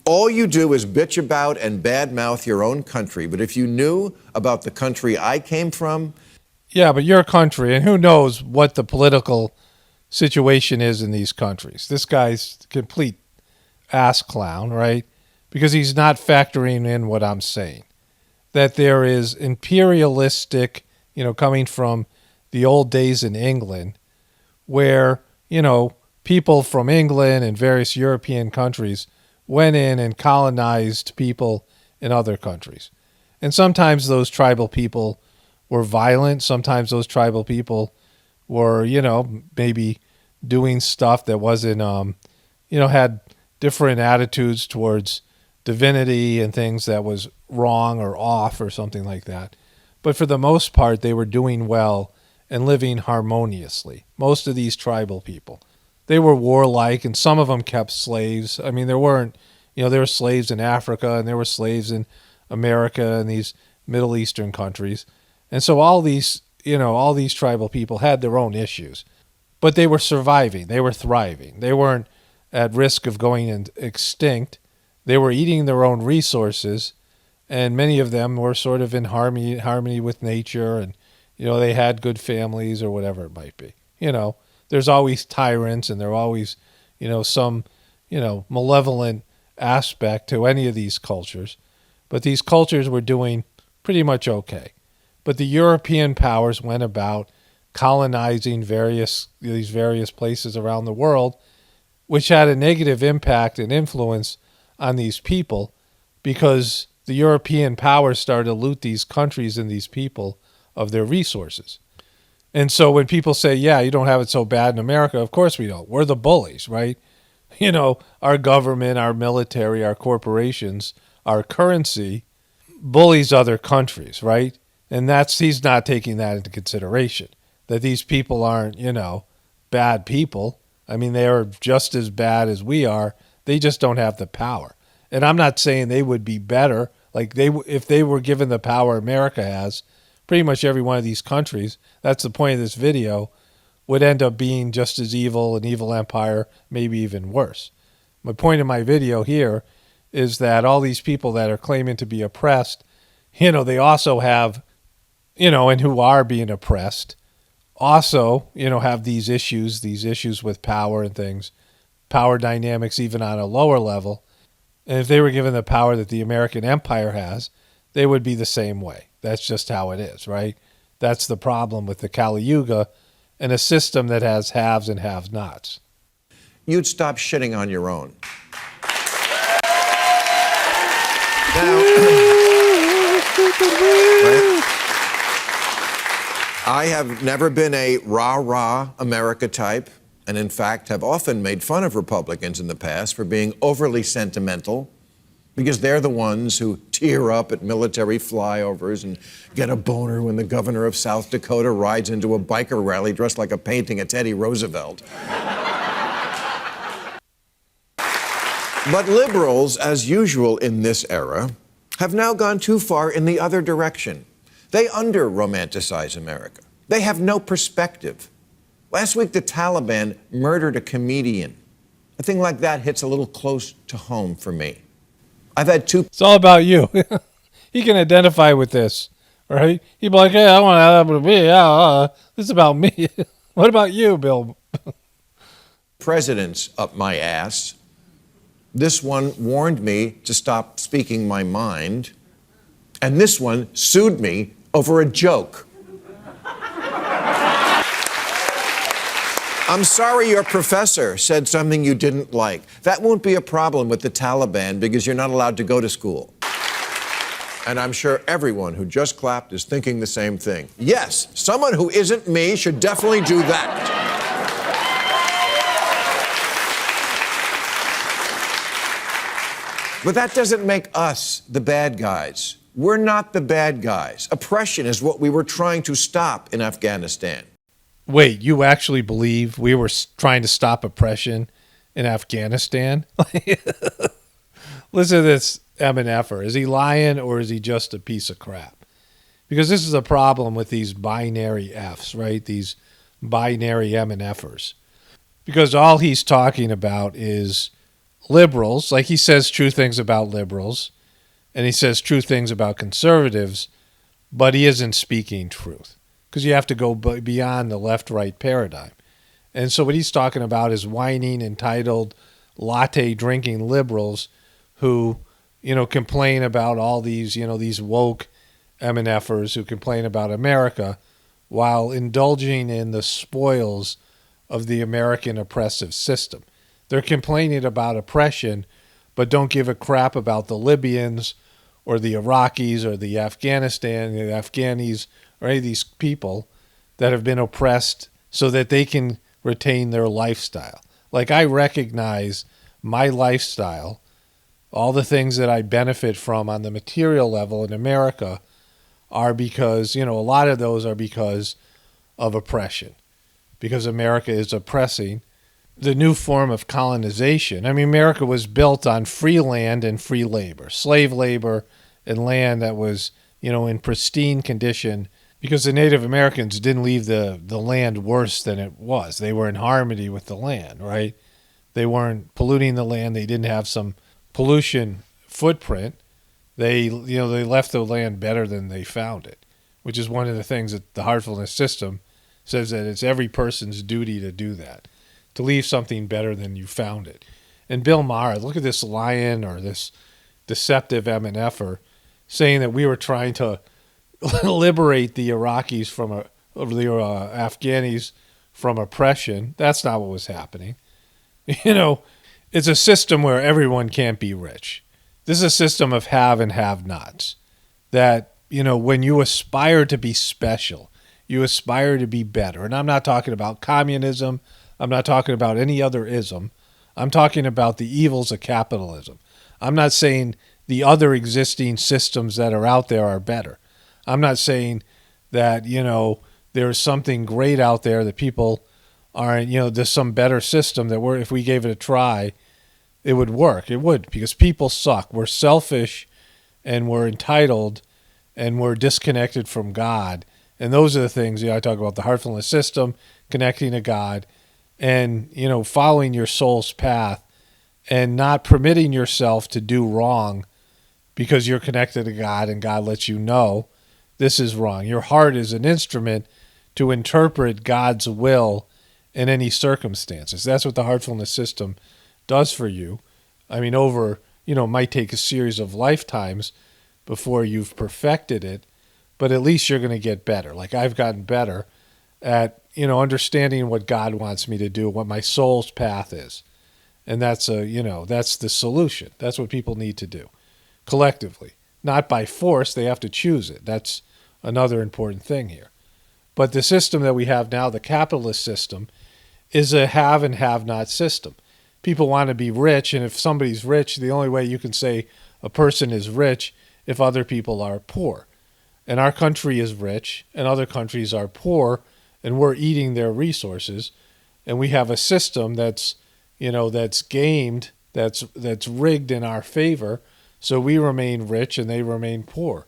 All you do is bitch about and badmouth your own country. But if you knew about the country I came from... Yeah, but your country, and who knows what the political situation is in these countries. This guy's complete ass clown, right? Because he's not factoring in what I'm saying. That there is imperialistic, coming from the old days in England, where, people from England and various European countries went in and colonized people in other countries. And sometimes those tribal people were violent. Sometimes those tribal people were, maybe doing stuff that wasn't, had different attitudes towards divinity and things that was wrong or off or something like that. But for the most part, they were doing well and living harmoniously. Most of these tribal people, they were warlike, and some of them kept slaves. I mean, there weren't, there were slaves in Africa, and there were slaves in America and these Middle Eastern countries. And so all these tribal people had their own issues, but they were surviving. They were thriving. They weren't at risk of going extinct. They were eating their own resources, and many of them were sort of in harmony with nature, and, they had good families or whatever it might be. There's always tyrants, and there are always, some, malevolent aspect to any of these cultures. But these cultures were doing pretty much okay. But the European powers went about colonizing these various places around the world, which had a negative impact and influence on these people, because the European powers started to loot these countries and these people of their resources. And so when people say, yeah, you don't have it so bad in America, of course we don't. We're the bullies, right? Our government, our military, our corporations, our currency bullies other countries, right? And he's not taking that into consideration, that these people aren't, bad people. I mean, they are just as bad as we are. They just don't have the power. And I'm not saying they would be better. Like if they were given the power America has, pretty much every one of these countries, that's the point of this video, would end up being just as evil, an evil empire, maybe even worse. My point of my video here is that all these people that are claiming to be oppressed, they also have, and who are being oppressed, also, have these issues with power and things, power dynamics even on a lower level. And if they were given the power that the American empire has, they would be the same way. That's just how it is, right? That's the problem with the Kali Yuga and a system that has haves and have-nots. You'd stop shitting on your own. Now, right? I have never been a rah-rah America type, and in fact have often made fun of Republicans in the past for being overly sentimental, because they're the ones who tear up at military flyovers and get a boner when the governor of South Dakota rides into a biker rally dressed like a painting of Teddy Roosevelt. But liberals, as usual in this era, have now gone too far in the other direction. They under-romanticize America. They have no perspective. Last week, the Taliban murdered a comedian. A thing like that hits a little close to home for me. I've had two... It's all about you. He can identify with this, right? He'd be like, hey, I want to have to be. This is about me. What about you, Bill? Presidents up my ass. This one warned me to stop speaking my mind. And this one sued me over a joke. I'm sorry your professor said something you didn't like. That won't be a problem with the Taliban because you're not allowed to go to school. And I'm sure everyone who just clapped is thinking the same thing. Yes, someone who isn't me should definitely do that. But that doesn't make us the bad guys. We're not the bad guys. Oppression is what we were trying to stop in Afghanistan. Wait, you actually believe we were trying to stop oppression in Afghanistan? Listen to this MNFer. Is he lying or is he just a piece of crap? Because this is a problem with these binary Fs, right? These binary MNFers. Because all he's talking about is liberals. Like he says true things about liberals and he says true things about conservatives, but he isn't speaking truth. Because you have to go beyond the left-right paradigm. And so what he's talking about is whining, entitled, latte drinking liberals who, complain about all these, these woke MNFers who complain about America while indulging in the spoils of the American oppressive system. They're complaining about oppression, but don't give a crap about the Libyans or the Iraqis or the Afghanis, or any of these people that have been oppressed so that they can retain their lifestyle. Like, I recognize my lifestyle, all the things that I benefit from on the material level in America are because, a lot of those are because of oppression, because America is oppressing. The new form of colonization. I mean, America was built on free land and free labor, slave labor and land that was, in pristine condition, because the Native Americans didn't leave the land worse than it was. They were in harmony with the land, right? They weren't polluting the land. They didn't have some pollution footprint. They left the land better than they found it, which is one of the things that the heartfulness system says, that it's every person's duty to do that, to leave something better than you found it. And Bill Maher, look at this lion or this deceptive MNFer saying that we were trying to liberate the Iraqis or the Afghanis from oppression. That's not what was happening. It's a system where everyone can't be rich. This is a system of have and have-nots. That, when you aspire to be special, you aspire to be better. And I'm not talking about communism. I'm not talking about any other ism. I'm talking about the evils of capitalism. I'm not saying the other existing systems that are out there are better. I'm not saying that, there's something great out there that people aren't, there's some better system that if we gave it a try, it would work. It would, because people suck. We're selfish and we're entitled and we're disconnected from God. And those are the things, I talk about the heartfulness system, connecting to God, and, following your soul's path and not permitting yourself to do wrong because you're connected to God and God lets you know this is wrong. Your heart is an instrument to interpret God's will in any circumstances. That's what the heartfulness system does for you. I mean, might take a series of lifetimes before you've perfected it, but at least you're going to get better. Like, I've gotten better at, understanding what God wants me to do, what my soul's path is. And that's that's the solution. That's what people need to do collectively, not by force. They have to choose it. That's another important thing here. But the system that we have now, the capitalist system, is a have and have not system. People want to be rich, and if somebody's rich, the only way you can say a person is rich if other people are poor. And our country is rich, and other countries are poor, and we're eating their resources. And we have a system that's, that's gamed, that's rigged in our favor, so we remain rich and they remain poor.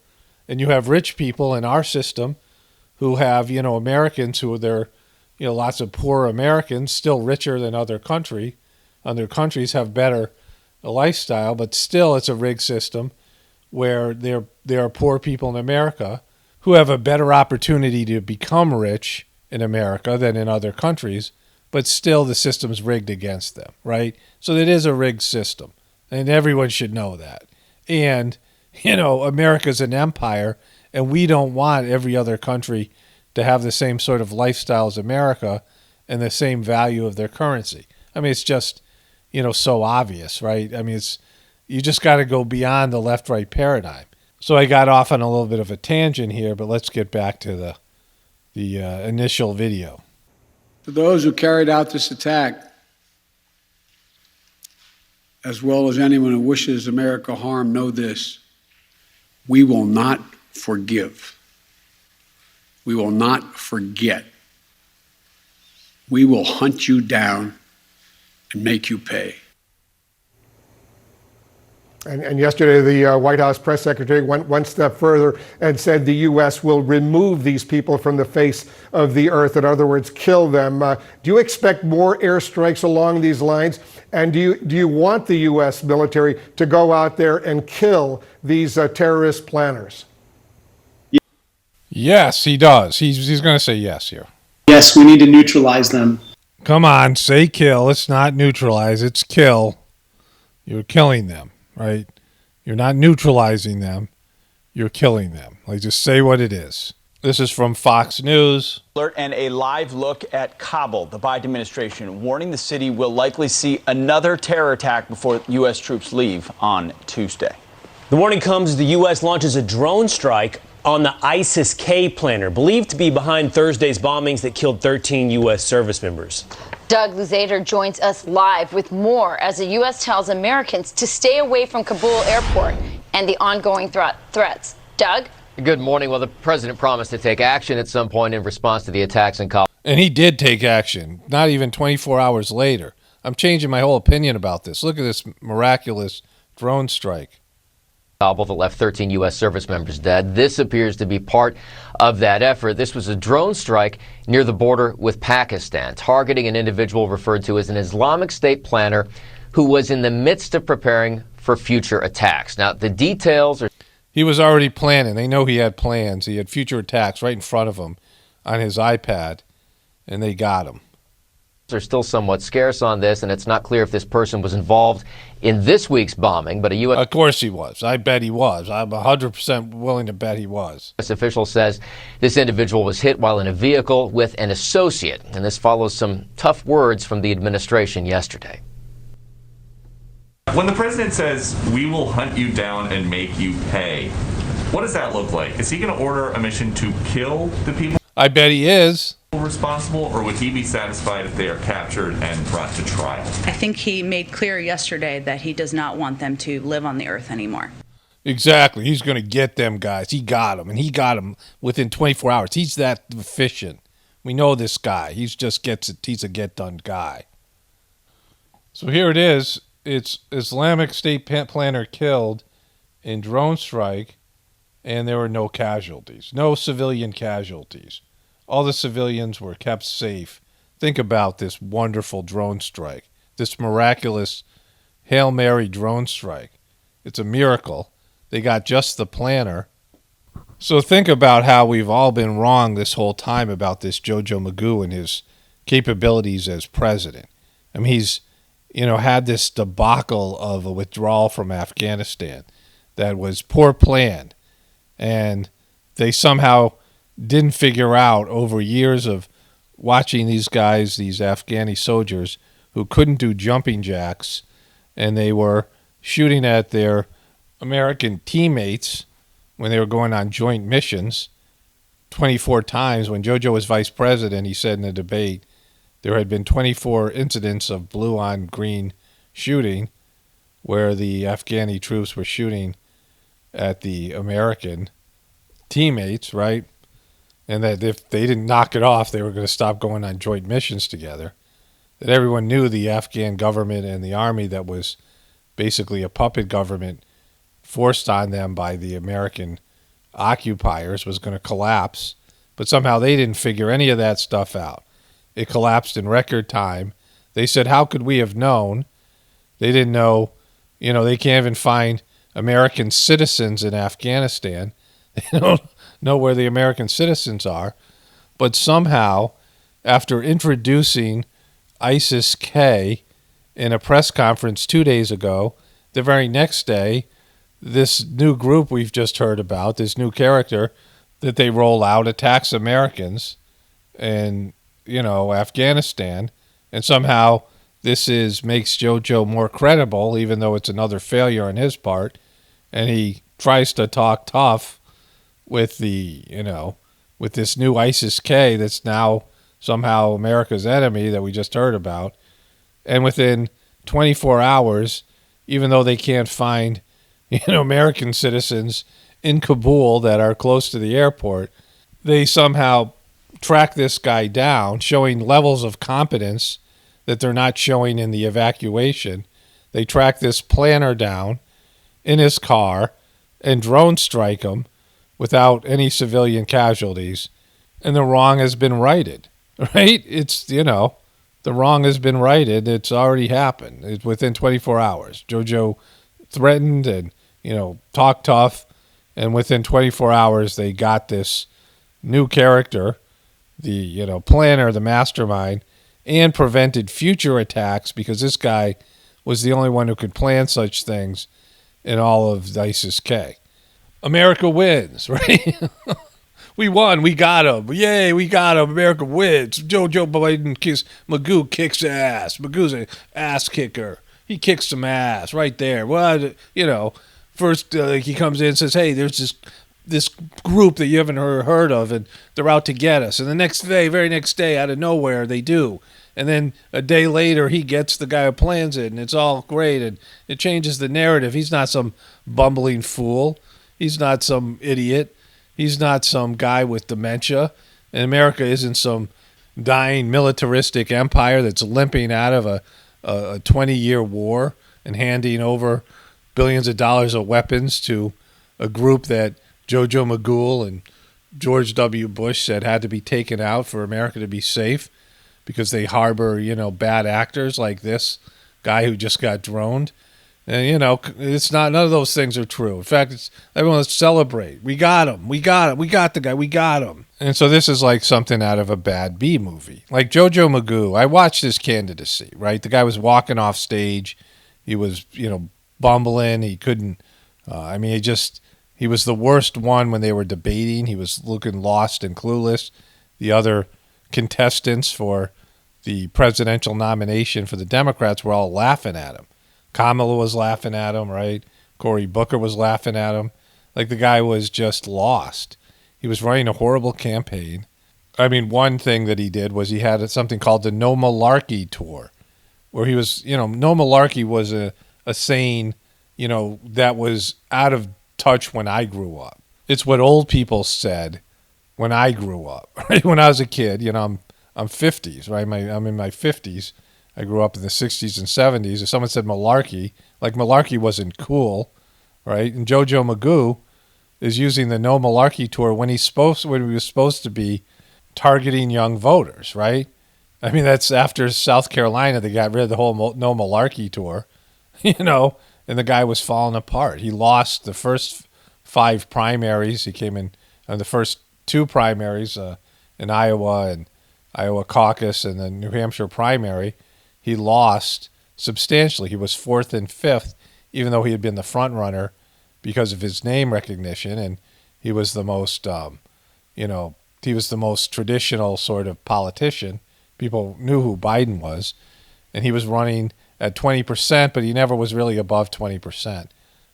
And you have rich people in our system who have, Americans who are lots of poor Americans, still richer than other countries have better lifestyle, but still it's a rigged system where there are poor people in America who have a better opportunity to become rich in America than in other countries, but still the system's rigged against them, right? So it is a rigged system, and everyone should know that. And, America's an empire, and we don't want every other country to have the same sort of lifestyle as America and the same value of their currency. I mean, it's just, so obvious, right? I mean, you just got to go beyond the left-right paradigm. So I got off on a little bit of a tangent here, but let's get back to the initial video. For those who carried out this attack, as well as anyone who wishes America harm, know this: we will not forgive. We will not forget. We will hunt you down and make you pay. And yesterday, the White House press secretary went one step further and said the U.S. will remove these people from the face of the earth. In other words, kill them. Do you expect more airstrikes along these lines? And do you want the U.S. military to go out there and kill these terrorist planners? Yes, he does. He's going to say yes here. Yes, we need to neutralize them. Come on, say kill. It's not neutralize. It's kill. You're killing them, right? You're not neutralizing them. You're killing them. Like, just say what it is. This is from Fox News. Alert and a live look at Kabul. The Biden administration warning the city will likely see another terror attack before U.S. troops leave on Tuesday. The warning comes as the U.S. launches a drone strike on the ISIS-K planner, believed to be behind Thursday's bombings that killed 13 U.S. service members. Doug Luzader joins us live with more as the U.S. tells Americans to stay away from Kabul airport and the ongoing threats. Doug? Good morning. Well, the president promised to take action at some point in response to the attacks in Kabul. And he did take action, not even 24 hours later. I'm changing my whole opinion about this. Look at this miraculous drone strike. Kabul that left 13 U.S. service members dead. This appears to be part of that effort. This was a drone strike near the border with Pakistan, targeting an individual referred to as an Islamic State planner who was in the midst of preparing for future attacks. Now, the details are... He was already planning. They know he had plans. He had future attacks right in front of him on his iPad, and they got him. Are still somewhat scarce on this, and it's not clear if this person was involved in this week's bombing, but a U.S. Of course he was. I bet he was. I'm 100% willing to bet he was. official says this individual was hit while in a vehicle with an associate, and this follows some tough words from the administration yesterday. When the president says, we will hunt you down and make you pay, what does that look like? Is he going to order a mission to kill the people I bet he is responsible, or would he be satisfied if they are captured and brought to trial? I think he made clear yesterday that he does not want them to live on the earth anymore. Exactly. He's going to get them guys. He got them, and he got them within 24 hours. He's that efficient. We know this guy. He's just gets it. He's a get-done guy. So here it is. It's Islamic State planner killed in drone strike, and there were no casualties. No civilian casualties. All the civilians were kept safe. Think about this wonderful drone strike. This miraculous Hail Mary drone strike. It's a miracle. They got just the planner. So think about how we've all been wrong this whole time about this JoJo Magoo and his capabilities as president. I mean, he's, had this debacle of a withdrawal from Afghanistan that was poor planned. And they somehow didn't figure out over years of watching these guys, these Afghani soldiers who couldn't do jumping jacks, and they were shooting at their American teammates when they were going on joint missions 24 times. When JoJo was vice president, he said in a debate there had been 24 incidents of blue on green shooting where the Afghani troops were shooting at the American teammates, right? And that if they didn't knock it off, they were going to stop going on joint missions together. That everyone knew the Afghan government and the army that was basically a puppet government forced on them by the American occupiers was going to collapse. But somehow they didn't figure any of that stuff out. It collapsed in record time. They said, how could we have known? They didn't know, they can't even find American citizens in Afghanistan. They don't know where the American citizens are. But somehow, after introducing ISIS-K in a press conference 2 days ago, the very next day, this new group we've just heard about, this new character that they roll out, attacks Americans in, Afghanistan. And somehow this makes JoJo more credible, even though it's another failure on his part. And he tries to talk tough with with this new ISIS-K that's now somehow America's enemy that we just heard about. And within 24 hours, even though they can't find, American citizens in Kabul that are close to the airport, they somehow track this guy down, showing levels of competence that they're not showing in the evacuation. They track this planner down in his car and drone strike him without any civilian casualties, and the wrong has been righted, right? It's, the wrong has been righted. It's already happened. It's within 24 hours. JoJo threatened and, talked tough, and within 24 hours they got this new character, the, planner, the mastermind, and prevented future attacks because this guy was the only one who could plan such things in all of ISIS-K. America wins, right? We won. We got him. Yay, we got him. America wins. JoJo Magoo kicks ass. Magoo's an ass kicker. He kicks some ass right there. Well, first he comes in and says, hey, there's this group that you haven't heard of, and they're out to get us. And the very next day, out of nowhere, they do. And then a day later, he gets the guy who plans it, and it's all great, and it changes the narrative. He's not some bumbling fool. He's not some idiot. He's not some guy with dementia. And America isn't some dying militaristic empire that's limping out of a 20-year war and handing over billions of dollars of weapons to a group that JoJo Magoo and George W. Bush said had to be taken out for America to be safe because they harbor, bad actors like this guy who just got droned. And, it's not, none of those things are true. In fact, everyone, let's celebrate. We got him. We got it. We got the guy. We got him. And so this is like something out of a bad B movie. Like JoJo Magoo, I watched his candidacy, right? The guy was walking off stage. He was, bumbling. He couldn't, he was the worst one when they were debating. He was looking lost and clueless. The other contestants for the presidential nomination for the Democrats were all laughing at him. Kamala was laughing at him, right? Cory Booker was laughing at him. Like the guy was just lost. He was running a horrible campaign. One thing that he did was he had something called the No Malarkey Tour, where he was, No Malarkey was a saying, that was out of touch when I grew up. It's what old people said when I grew up, right? When I was a kid, I'm 50s, right? I'm in my 50s. I grew up in the 60s and 70s. If someone said malarkey, like malarkey wasn't cool, right? And JoJo Magoo is using the No Malarkey Tour when he was supposed to be targeting young voters, right? That's after South Carolina, they got rid of the whole No Malarkey Tour, and the guy was falling apart. He lost the first 5 primaries. He came in on the first 2 primaries in Iowa and Iowa caucus and the New Hampshire primary. He lost substantially. He was 4th and 5th, even though he had been the front runner because of his name recognition, and he was the most, he was the most traditional sort of politician. People knew who Biden was, and he was running at 20%, but he never was really above 20%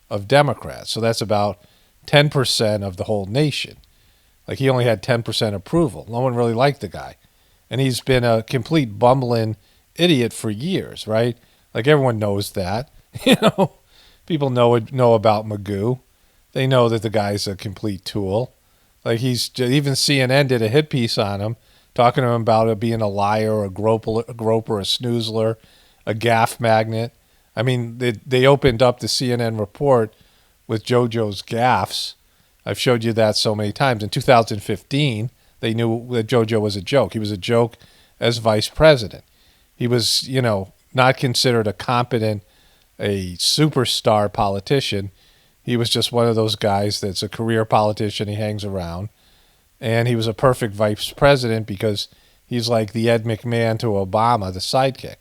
of Democrats. So that's about 10% of the whole nation. Like he only had 10% approval. No one really liked the guy, and he's been a complete bumbling idiot for years, right? Like everyone knows that. People know about Magoo. They know that the guy's a complete tool. Like even CNN did a hit piece on him, talking to him about it being a liar, a groper, a snoozler, a gaffe magnet. They opened up the CNN report with JoJo's gaffes. I've showed you that so many times. In 2015, they knew that JoJo was a joke. He was a joke as vice president. He was, not considered a competent, a superstar politician. He was just one of those guys that's a career politician. He hangs around. And he was a perfect vice president because he's like the Ed McMahon to Obama, the sidekick.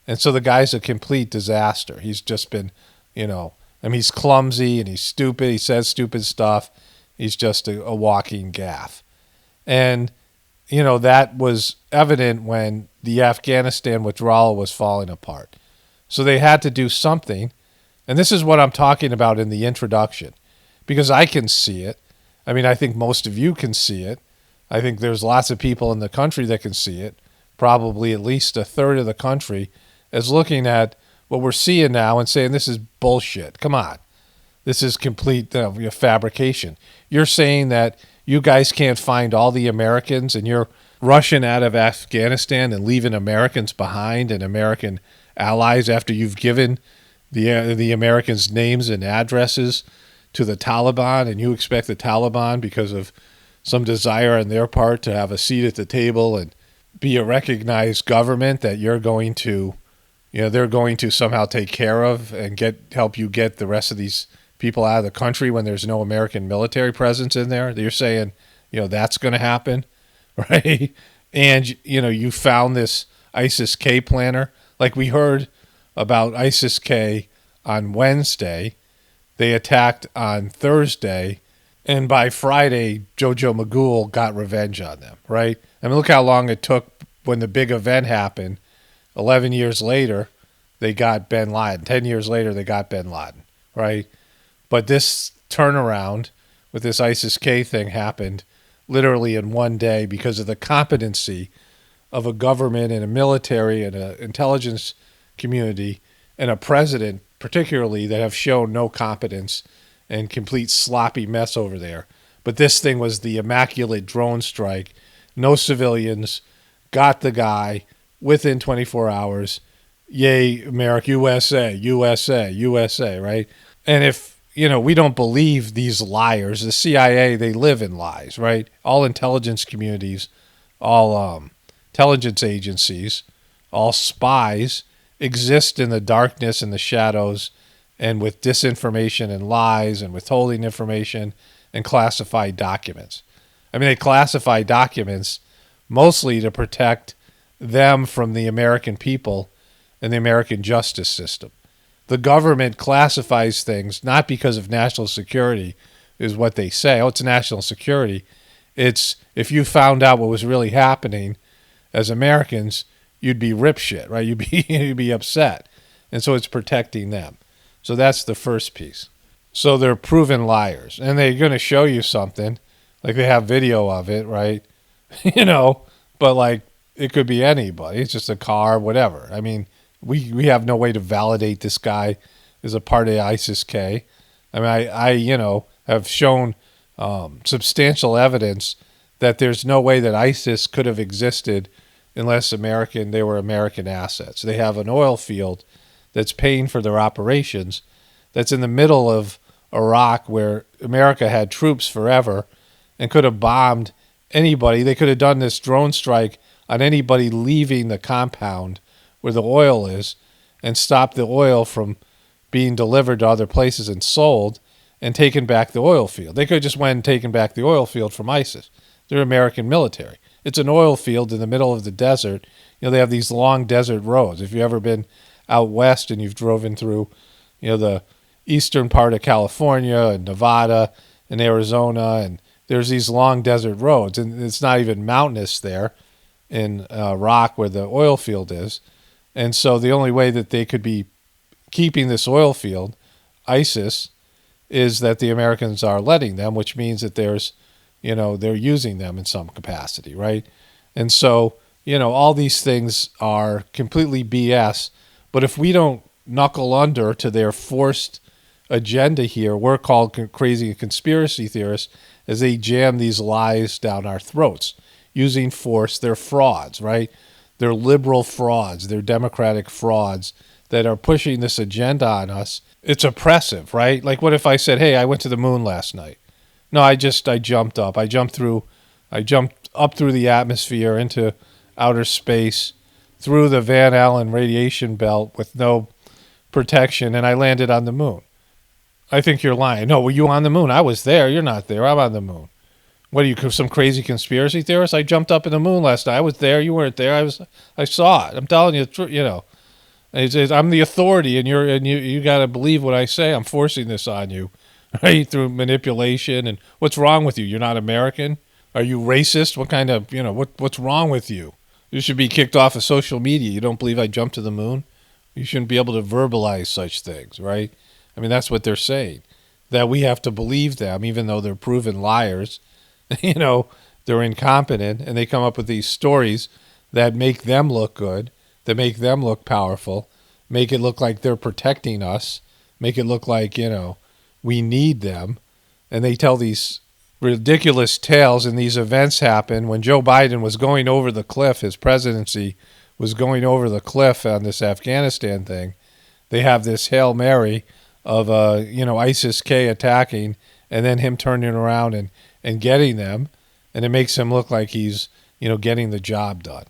And so the guy's a complete disaster. He's just been, he's clumsy and he's stupid. He says stupid stuff. He's just a walking gaffe. And, that was evident when the Afghanistan withdrawal was falling apart. So they had to do something. And this is what I'm talking about in the introduction, because I can see it. I think most of you can see it. I think there's lots of people in the country that can see it. Probably at least a third of the country is looking at what we're seeing now and saying, this is bullshit. Come on. This is complete fabrication. You're saying that you guys can't find all the Americans and you're rushing out of Afghanistan and leaving Americans behind and American allies after you've given the Americans' names and addresses to the Taliban, and you expect the Taliban, because of some desire on their part to have a seat at the table and be a recognized government, that you're going to, they're going to somehow take care of and help you get the rest of these people out of the country when there's no American military presence in there. You're saying, that's going to happen, right? And, you found this ISIS-K planner. Like we heard about ISIS-K on Wednesday. They attacked on Thursday. And by Friday, JoJo Magoo got revenge on them, right? I mean, look how long it took when the big event happened. 11 years later, they got bin Laden. 10 years later, they got bin Laden, right? But this turnaround with this ISIS-K thing happened literally in one day because of the competency of a government and a military and an intelligence community and a president, particularly, that have shown no competence and complete sloppy mess over there. But this thing was the immaculate drone strike. No civilians, got the guy within 24 hours. Yay, America, USA, USA, USA, right? And if, we don't believe these liars, the CIA, they live in lies, right? All intelligence communities, all intelligence agencies, all spies exist in the darkness and the shadows and with disinformation and lies and withholding information and classified documents. I mean, they classify documents mostly to protect them from the American people and the American justice system. The government classifies things not because of national security, is what they say. Oh, it's national security. It's if you found out what was really happening as Americans, you'd be ripshit, right? You'd be upset. And so it's protecting them. So that's the first piece. So they're proven liars. And they're going to show you something. Like they have video of it, right? But like it could be anybody. It's just a car, whatever. I mean, we have no way to validate this guy is a part of ISIS-K. I mean, I have shown substantial evidence that there's no way that ISIS could have existed unless they were American assets. They have an oil field that's paying for their operations that's in the middle of Iraq where America had troops forever and could have bombed anybody. They could have done this drone strike on anybody leaving the compound where the oil is and stopped the oil from being delivered to other places and sold and taken back the oil field. They could have just went and taken back the oil field from ISIS. They're American military. It's an oil field in the middle of the desert. They have these long desert roads. If you've ever been out west and you've driven through, the eastern part of California and Nevada and Arizona, and there's these long desert roads, and it's not even mountainous there in Iraq where the oil field is. And so the only way that they could be keeping this oil field, ISIS, is that the Americans are letting them, which means that there's, they're using them in some capacity, right? And so, all these things are completely BS. But if we don't knuckle under to their forced agenda here, we're called crazy conspiracy theorists as they jam these lies down our throats using force. They're frauds, right? They're liberal frauds. They're democratic frauds that are pushing this agenda on us. It's oppressive, right? Like what if I said, hey, I went to the moon last night? No, I jumped up. I jumped up through the atmosphere into outer space, through the Van Allen radiation belt with no protection, and I landed on the moon. I think you're lying. No, were you on the moon? I was there. You're not there. I'm on the moon. What are you, some crazy conspiracy theorist? I jumped up in the moon last night. I was there. You weren't there. I saw it. I'm telling you, I'm the authority, and you got to believe what I say. I'm forcing this on you, right? Through manipulation. And what's wrong with you? You're not American? Are you racist? What kind of, what's wrong with you? You should be kicked off of social media. You don't believe I jumped to the moon? You shouldn't be able to verbalize such things, right? I mean, that's what they're saying, that we have to believe them, even though they're proven liars. They're incompetent, and they come up with these stories that make them look good, that make them look powerful, make it look like they're protecting us, make it look like, we need them. And they tell these ridiculous tales, and these events happen when Joe Biden was going over the cliff. His presidency was going over the cliff on this Afghanistan thing. They have this Hail Mary of, ISIS-K attacking, and then him turning around and getting them, and it makes him look like he's, getting the job done.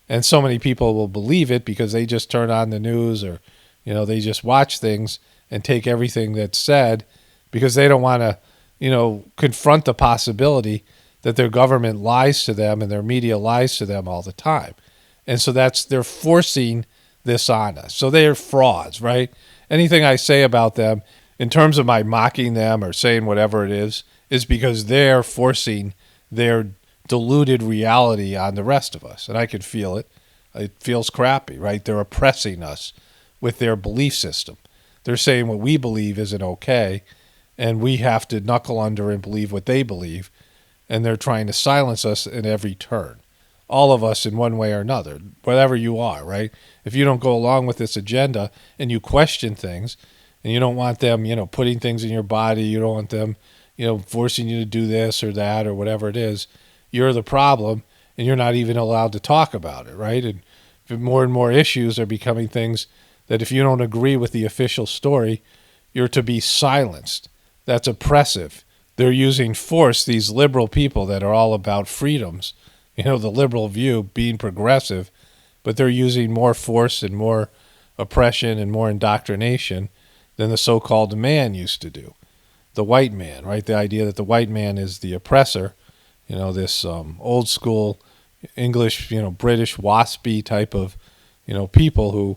And so many people will believe it because they just turn on the news or, they just watch things and take everything that's said because they don't want to, confront the possibility that their government lies to them and their media lies to them all the time. And so they're forcing this on us. So they are frauds, right? Anything I say about them in terms of my mocking them or saying whatever it is because they're forcing their diluted reality on the rest of us. And I can feel it. It feels crappy, right? They're oppressing us with their belief system. They're saying what we believe isn't okay, and we have to knuckle under and believe what they believe, and they're trying to silence us in every turn. All of us in one way or another, whatever you are, right? If you don't go along with this agenda and you question things, and you don't want them, putting things in your body, you don't want them, forcing you to do this or that or whatever it is, you're the problem, and you're not even allowed to talk about it, right? And more and more issues are becoming things that if you don't agree with the official story, you're to be silenced. That's oppressive. They're using force, these liberal people that are all about freedoms, the liberal view being progressive, but they're using more force and more oppression and more indoctrination than the so-called man used to do. The white man, right? The idea that the white man is the oppressor, this old school English, British waspy type of, people who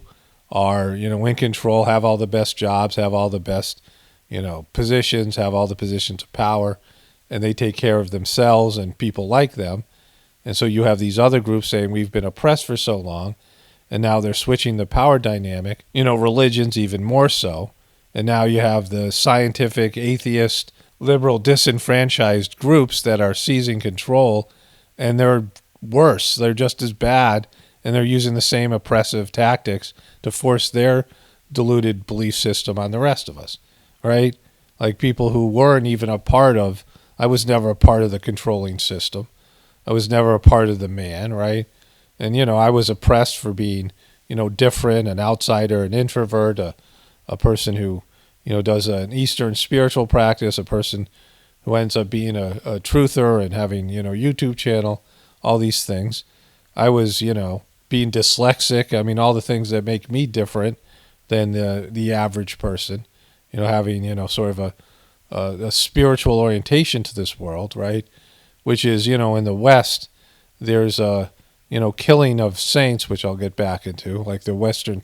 are, in control, have all the best jobs, have all the best, positions, have all the positions of power, and they take care of themselves and people like them. And so you have these other groups saying we've been oppressed for so long, and now they're switching the power dynamic, religions even more so. And now you have the scientific, atheist, liberal, disenfranchised groups that are seizing control, and they're worse. They're just as bad, and they're using the same oppressive tactics to force their diluted belief system on the rest of us, right? Like people who weren't even I was never a part of the controlling system. I was never a part of the man, right? And, I was oppressed for being, different, an outsider, an introvert, a person who, does an Eastern spiritual practice, a person who ends up being a truther and having, YouTube channel, all these things. I was, being dyslexic. I mean, all the things that make me different than the average person, having, sort of a spiritual orientation to this world, right? Which is, in the West, there's a, killing of saints, which I'll get back into, like the Western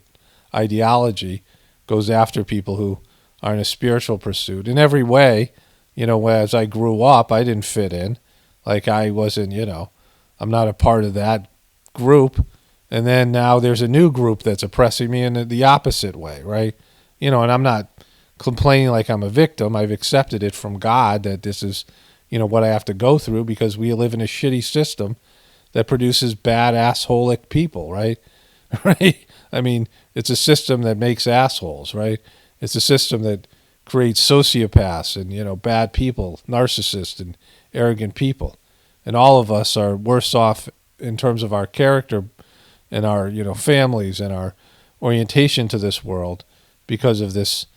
ideology goes after people who are in a spiritual pursuit. In every way, as I grew up, I didn't fit in. Like I wasn't, I'm not a part of that group. And then now there's a new group that's oppressing me in the opposite way, right? And I'm not complaining like I'm a victim. I've accepted it from God that this is, what I have to go through because we live in a shitty system that produces bad assholic people, right? Right? I mean, it's a system that makes assholes, right? It's a system that creates sociopaths and, bad people, narcissists and arrogant people. And all of us are worse off in terms of our character and our, families and our orientation to this world because of this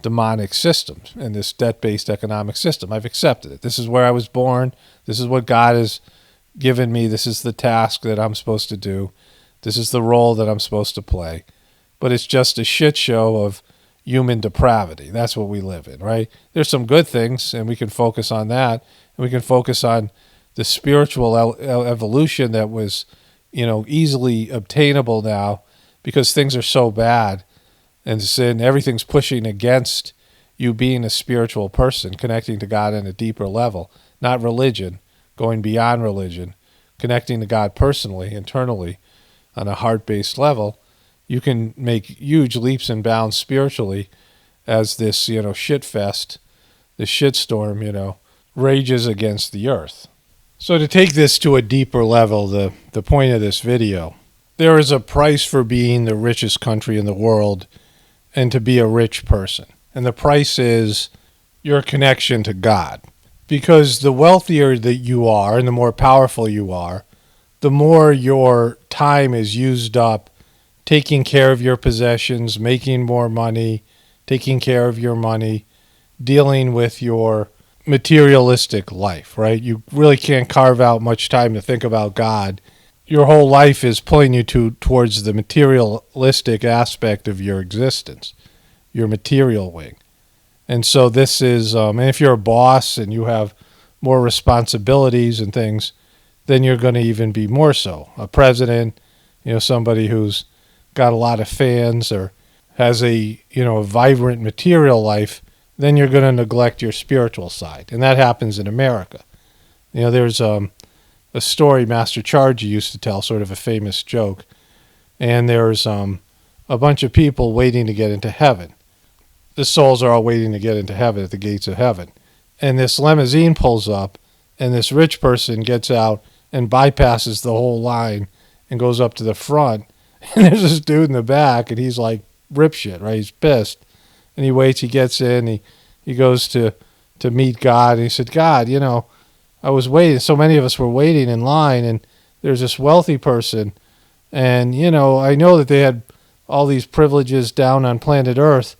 demonic system and this debt-based economic system. I've accepted it. This is where I was born. This is what God has given me. This is the task that I'm supposed to do. This is the role that I'm supposed to play. But it's just a shit show of human depravity. That's what we live in, right? There's some good things, and we can focus on that. And we can focus on the spiritual evolution that was, easily obtainable now because things are so bad. And sin, everything's pushing against you being a spiritual person, connecting to God on a deeper level, not religion, going beyond religion, connecting to God personally, internally, on a heart-based level. You can make huge leaps and bounds spiritually as this, shit fest, this shitstorm, rages against the earth. So to take this to a deeper level, the point of this video, there is a price for being the richest country in the world and to be a rich person. And the price is your connection to God. Because the wealthier that you are and the more powerful you are, the more your time is used up taking care of your possessions, making more money, taking care of your money, dealing with your materialistic life, right? You really can't carve out much time to think about God. Your whole life is pulling you towards the materialistic aspect of your existence, your material wing. And so this is, and if you're a boss and you have more responsibilities and things, then you're going to even be more so. A president, somebody who's got a lot of fans or has a vibrant material life, then you're going to neglect your spiritual side. And that happens in America. There's a story Master Chargy used to tell, sort of a famous joke. And there's a bunch of people waiting to get into heaven. The souls are all waiting to get into heaven at the gates of heaven. And this limousine pulls up, and this rich person gets out and bypasses the whole line and goes up to the front. And there's this dude in the back, and he's like rip shit, right? He's pissed. And he waits, he gets in, he goes to meet God, and he said, God, I was waiting. So many of us were waiting in line, and there's this wealthy person, and, I know that they had all these privileges down on planet Earth,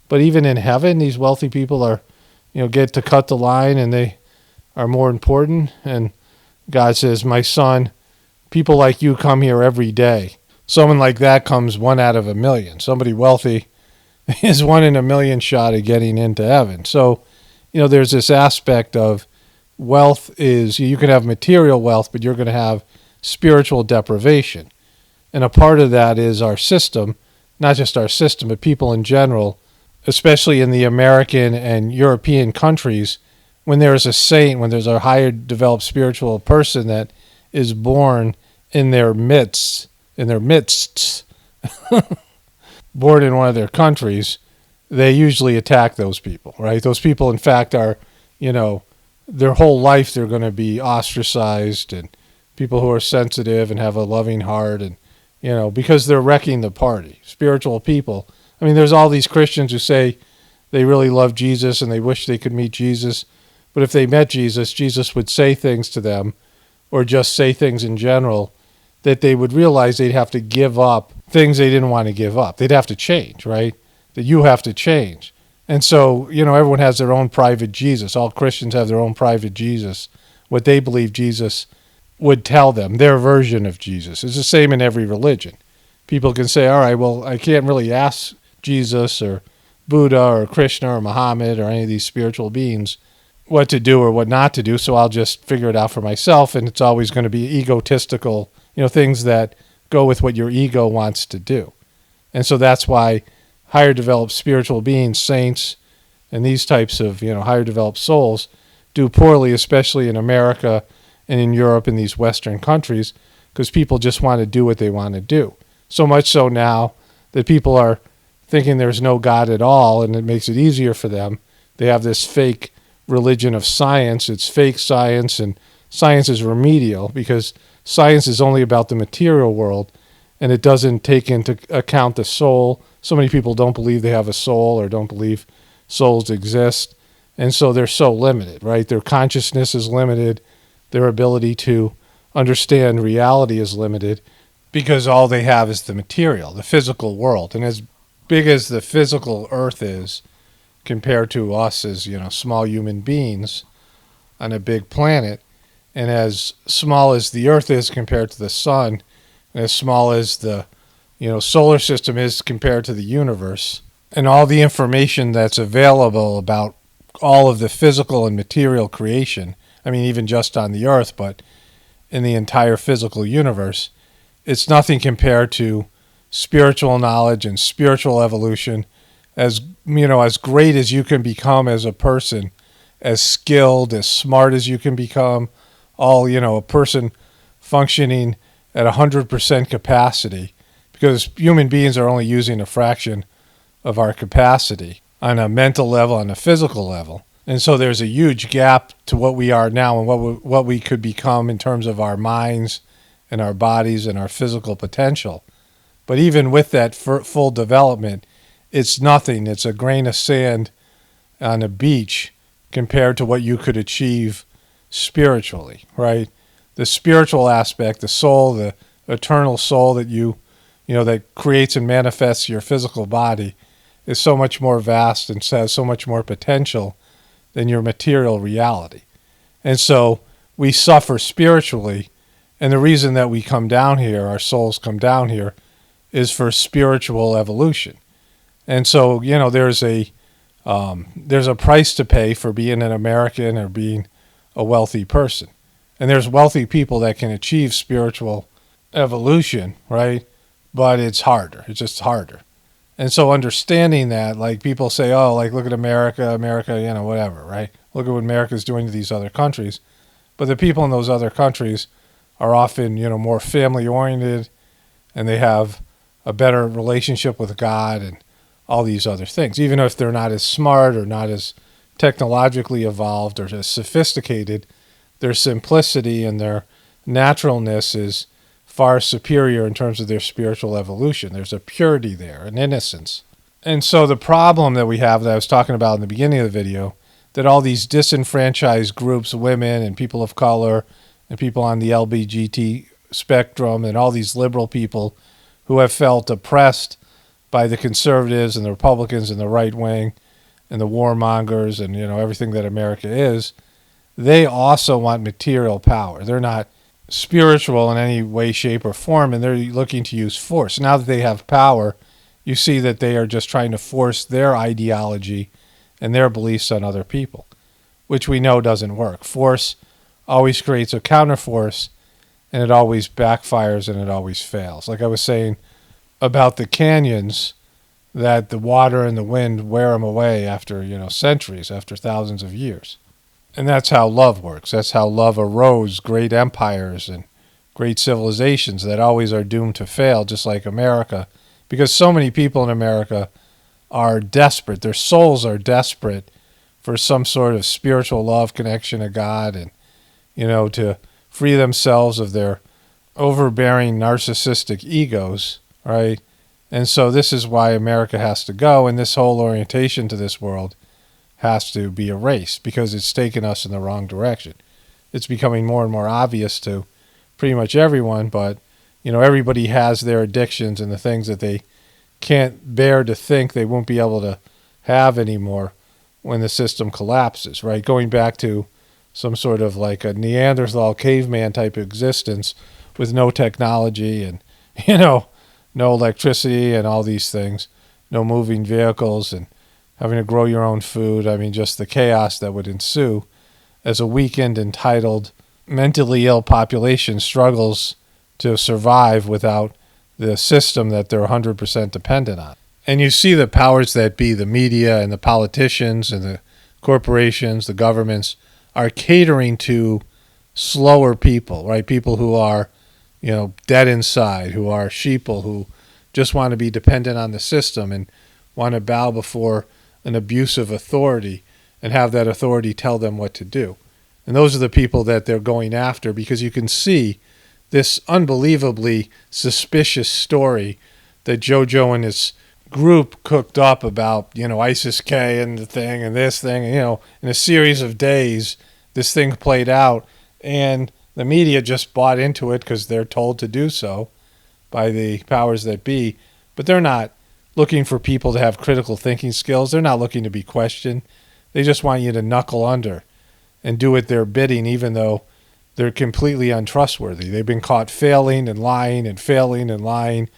but even in heaven, these wealthy people are, get to cut the line, and they are more important. And God says, my son, people like you come here every day. Someone like that comes 1 out of 1,000,000. Somebody wealthy is 1 in 1,000,000 shot of getting into heaven. So, there's this aspect of wealth is, you can have material wealth, but you're going to have spiritual deprivation. And a part of that is our system, not just our system, but people in general, especially in the American and European countries, when there's a saint, when there's a higher developed spiritual person that is born in their midst, born in one of their countries, they usually attack those people, right? Those people, in fact, are, their whole life they're going to be ostracized, and people who are sensitive and have a loving heart, and, because they're wrecking the party. Spiritual people. I mean, there's all these Christians who say they really love Jesus and they wish they could meet Jesus, but if they met Jesus, Jesus would say things to them, or just say things in general, that they would realize they'd have to give up things they didn't want to give up. They'd have to change, right? That you have to change. And so, everyone has their own private Jesus. All Christians have their own private Jesus, what they believe Jesus would tell them, their version of Jesus. It's the same in every religion. People can say, all right, well, I can't really ask Jesus or Buddha or Krishna or Muhammad or any of these spiritual beings what to do or what not to do, so I'll just figure it out for myself, and it's always going to be egotistical, things that go with what your ego wants to do. And so that's why higher developed spiritual beings, saints, and these types of, higher developed souls do poorly, especially in America and in Europe and these Western countries, because people just want to do what they want to do. So much so now that people are thinking there's no God at all, and it makes it easier for them. They have this fake religion of science. It's fake science, and science is remedial because science is only about the material world, and it doesn't take into account the soul. So many people don't believe they have a soul or don't believe souls exist, and so they're so limited, right? Their consciousness is limited. Their ability to understand reality is limited because all they have is the material, the physical world. And as big as the physical earth is compared to us as, small human beings on a big planet, and as small as the earth is compared to the sun, and as small as the, solar system is compared to the universe, and all the information that's available about all of the physical and material creation, I mean, even just on the earth, but in the entire physical universe, it's nothing compared to spiritual knowledge and spiritual evolution. As great as you can become as a person, as skilled, as smart as you can become, a person functioning at 100% capacity, because human beings are only using a fraction of our capacity on a mental level, on a physical level. And so there's a huge gap to what we are now and what we could become in terms of our minds and our bodies and our physical potential. But even with that full development, it's nothing. It's a grain of sand on a beach compared to what you could achieve spiritually, right? The spiritual aspect, the soul, the eternal soul that that creates and manifests your physical body is so much more vast and has so much more potential than your material reality. And so we suffer spiritually, and the reason that we come down here, our souls come down here, is for spiritual evolution. And so, there's a price to pay for being an American or being a wealthy person. And there's wealthy people that can achieve spiritual evolution, right? But it's harder. It's just harder. And so understanding that, like people say, oh, like look at America, whatever, right? Look at what America's doing to these other countries. But the people in those other countries are often, more family oriented, and they have a better relationship with God and all these other things. Even if they're not as smart or not as technologically evolved or as sophisticated, their simplicity and their naturalness is far superior in terms of their spiritual evolution. There's a purity there, an innocence. And so the problem that we have that I was talking about in the beginning of the video, that all these disenfranchised groups, women and people of color and people on the LGBT spectrum and all these liberal people who have felt oppressed by the conservatives and the Republicans and the right wing and the warmongers and, everything that America is, they also want material power. They're not spiritual in any way, shape, or form, and they're looking to use force. Now that they have power, you see that they are just trying to force their ideology and their beliefs on other people, which we know doesn't work. Force always creates a counterforce, and it always backfires and it always fails. Like I was saying about the canyons, that the water and the wind wear them away after, centuries, after thousands of years. And that's how love works. That's how love arose great empires and great civilizations that always are doomed to fail, just like America. Because so many people in America are desperate. Their souls are desperate for some sort of spiritual love, connection to God, and, to free themselves of their overbearing narcissistic egos, right? And so this is why America has to go, and this whole orientation to this world has to be erased because it's taken us in the wrong direction. It's becoming more and more obvious to pretty much everyone, but, everybody has their addictions and the things that they can't bear to think they won't be able to have anymore when the system collapses, right? Going back to some sort of like a Neanderthal caveman type of existence with no technology and, no electricity and all these things, no moving vehicles and having to grow your own food. I mean, just the chaos that would ensue as a weakened, entitled, mentally ill population struggles to survive without the system that they're 100% dependent on. And you see the powers that be, the media and the politicians and the corporations, the governments, are catering to slower people, right? People who are, dead inside, who are sheeple, who just want to be dependent on the system and want to bow before an abusive authority and have that authority tell them what to do. And those are the people that they're going after, because you can see this unbelievably suspicious story that JoJo and his group cooked up about, ISIS-K and the thing and this thing, and, in a series of days, this thing played out, and the media just bought into it because they're told to do so by the powers that be, but they're not looking for people to have critical thinking skills. They're not looking to be questioned. They just want you to knuckle under and do at their bidding, even though they're completely untrustworthy. They've been caught failing and lying and failing and lying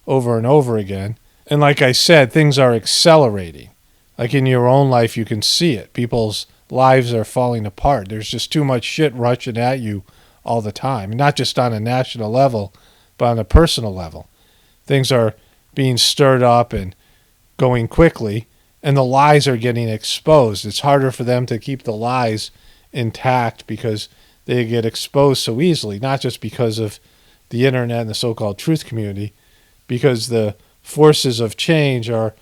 over and over again. And like I said, things are accelerating. Like in your own life, you can see it. People's lives are falling apart. There's just too much shit rushing at you all the time. Not just on a national level, but on a personal level. Things are being stirred up and going quickly, and the lies are getting exposed. It's harder for them to keep the lies intact because they get exposed so easily, not just because of the internet and the so-called truth community, because the forces of change are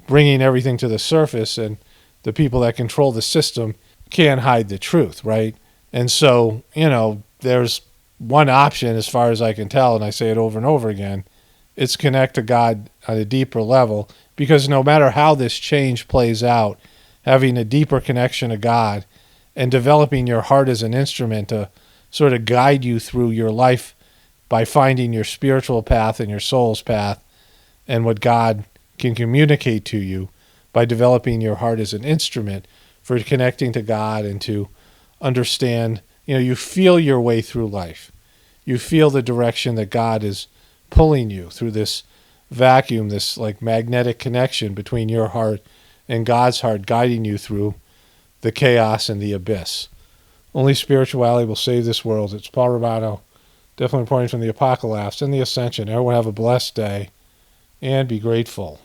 bringing everything to the surface, and the people that control the system can't hide the truth, right? And so, there's one option as far as I can tell, and I say it over and over again, it's connect to God on a deeper level, because no matter how this change plays out, having a deeper connection to God and developing your heart as an instrument to sort of guide you through your life by finding your spiritual path and your soul's path and what God can communicate to you, by developing your heart as an instrument for connecting to God and to understand, you feel your way through life. You feel the direction that God is pulling you through this vacuum, this like magnetic connection between your heart and God's heart, guiding you through the chaos and the abyss. Only spirituality will save this world. It's Paul Romano. Definitely reporting from the Apocalypse and the Ascension. Everyone have a blessed day and be grateful.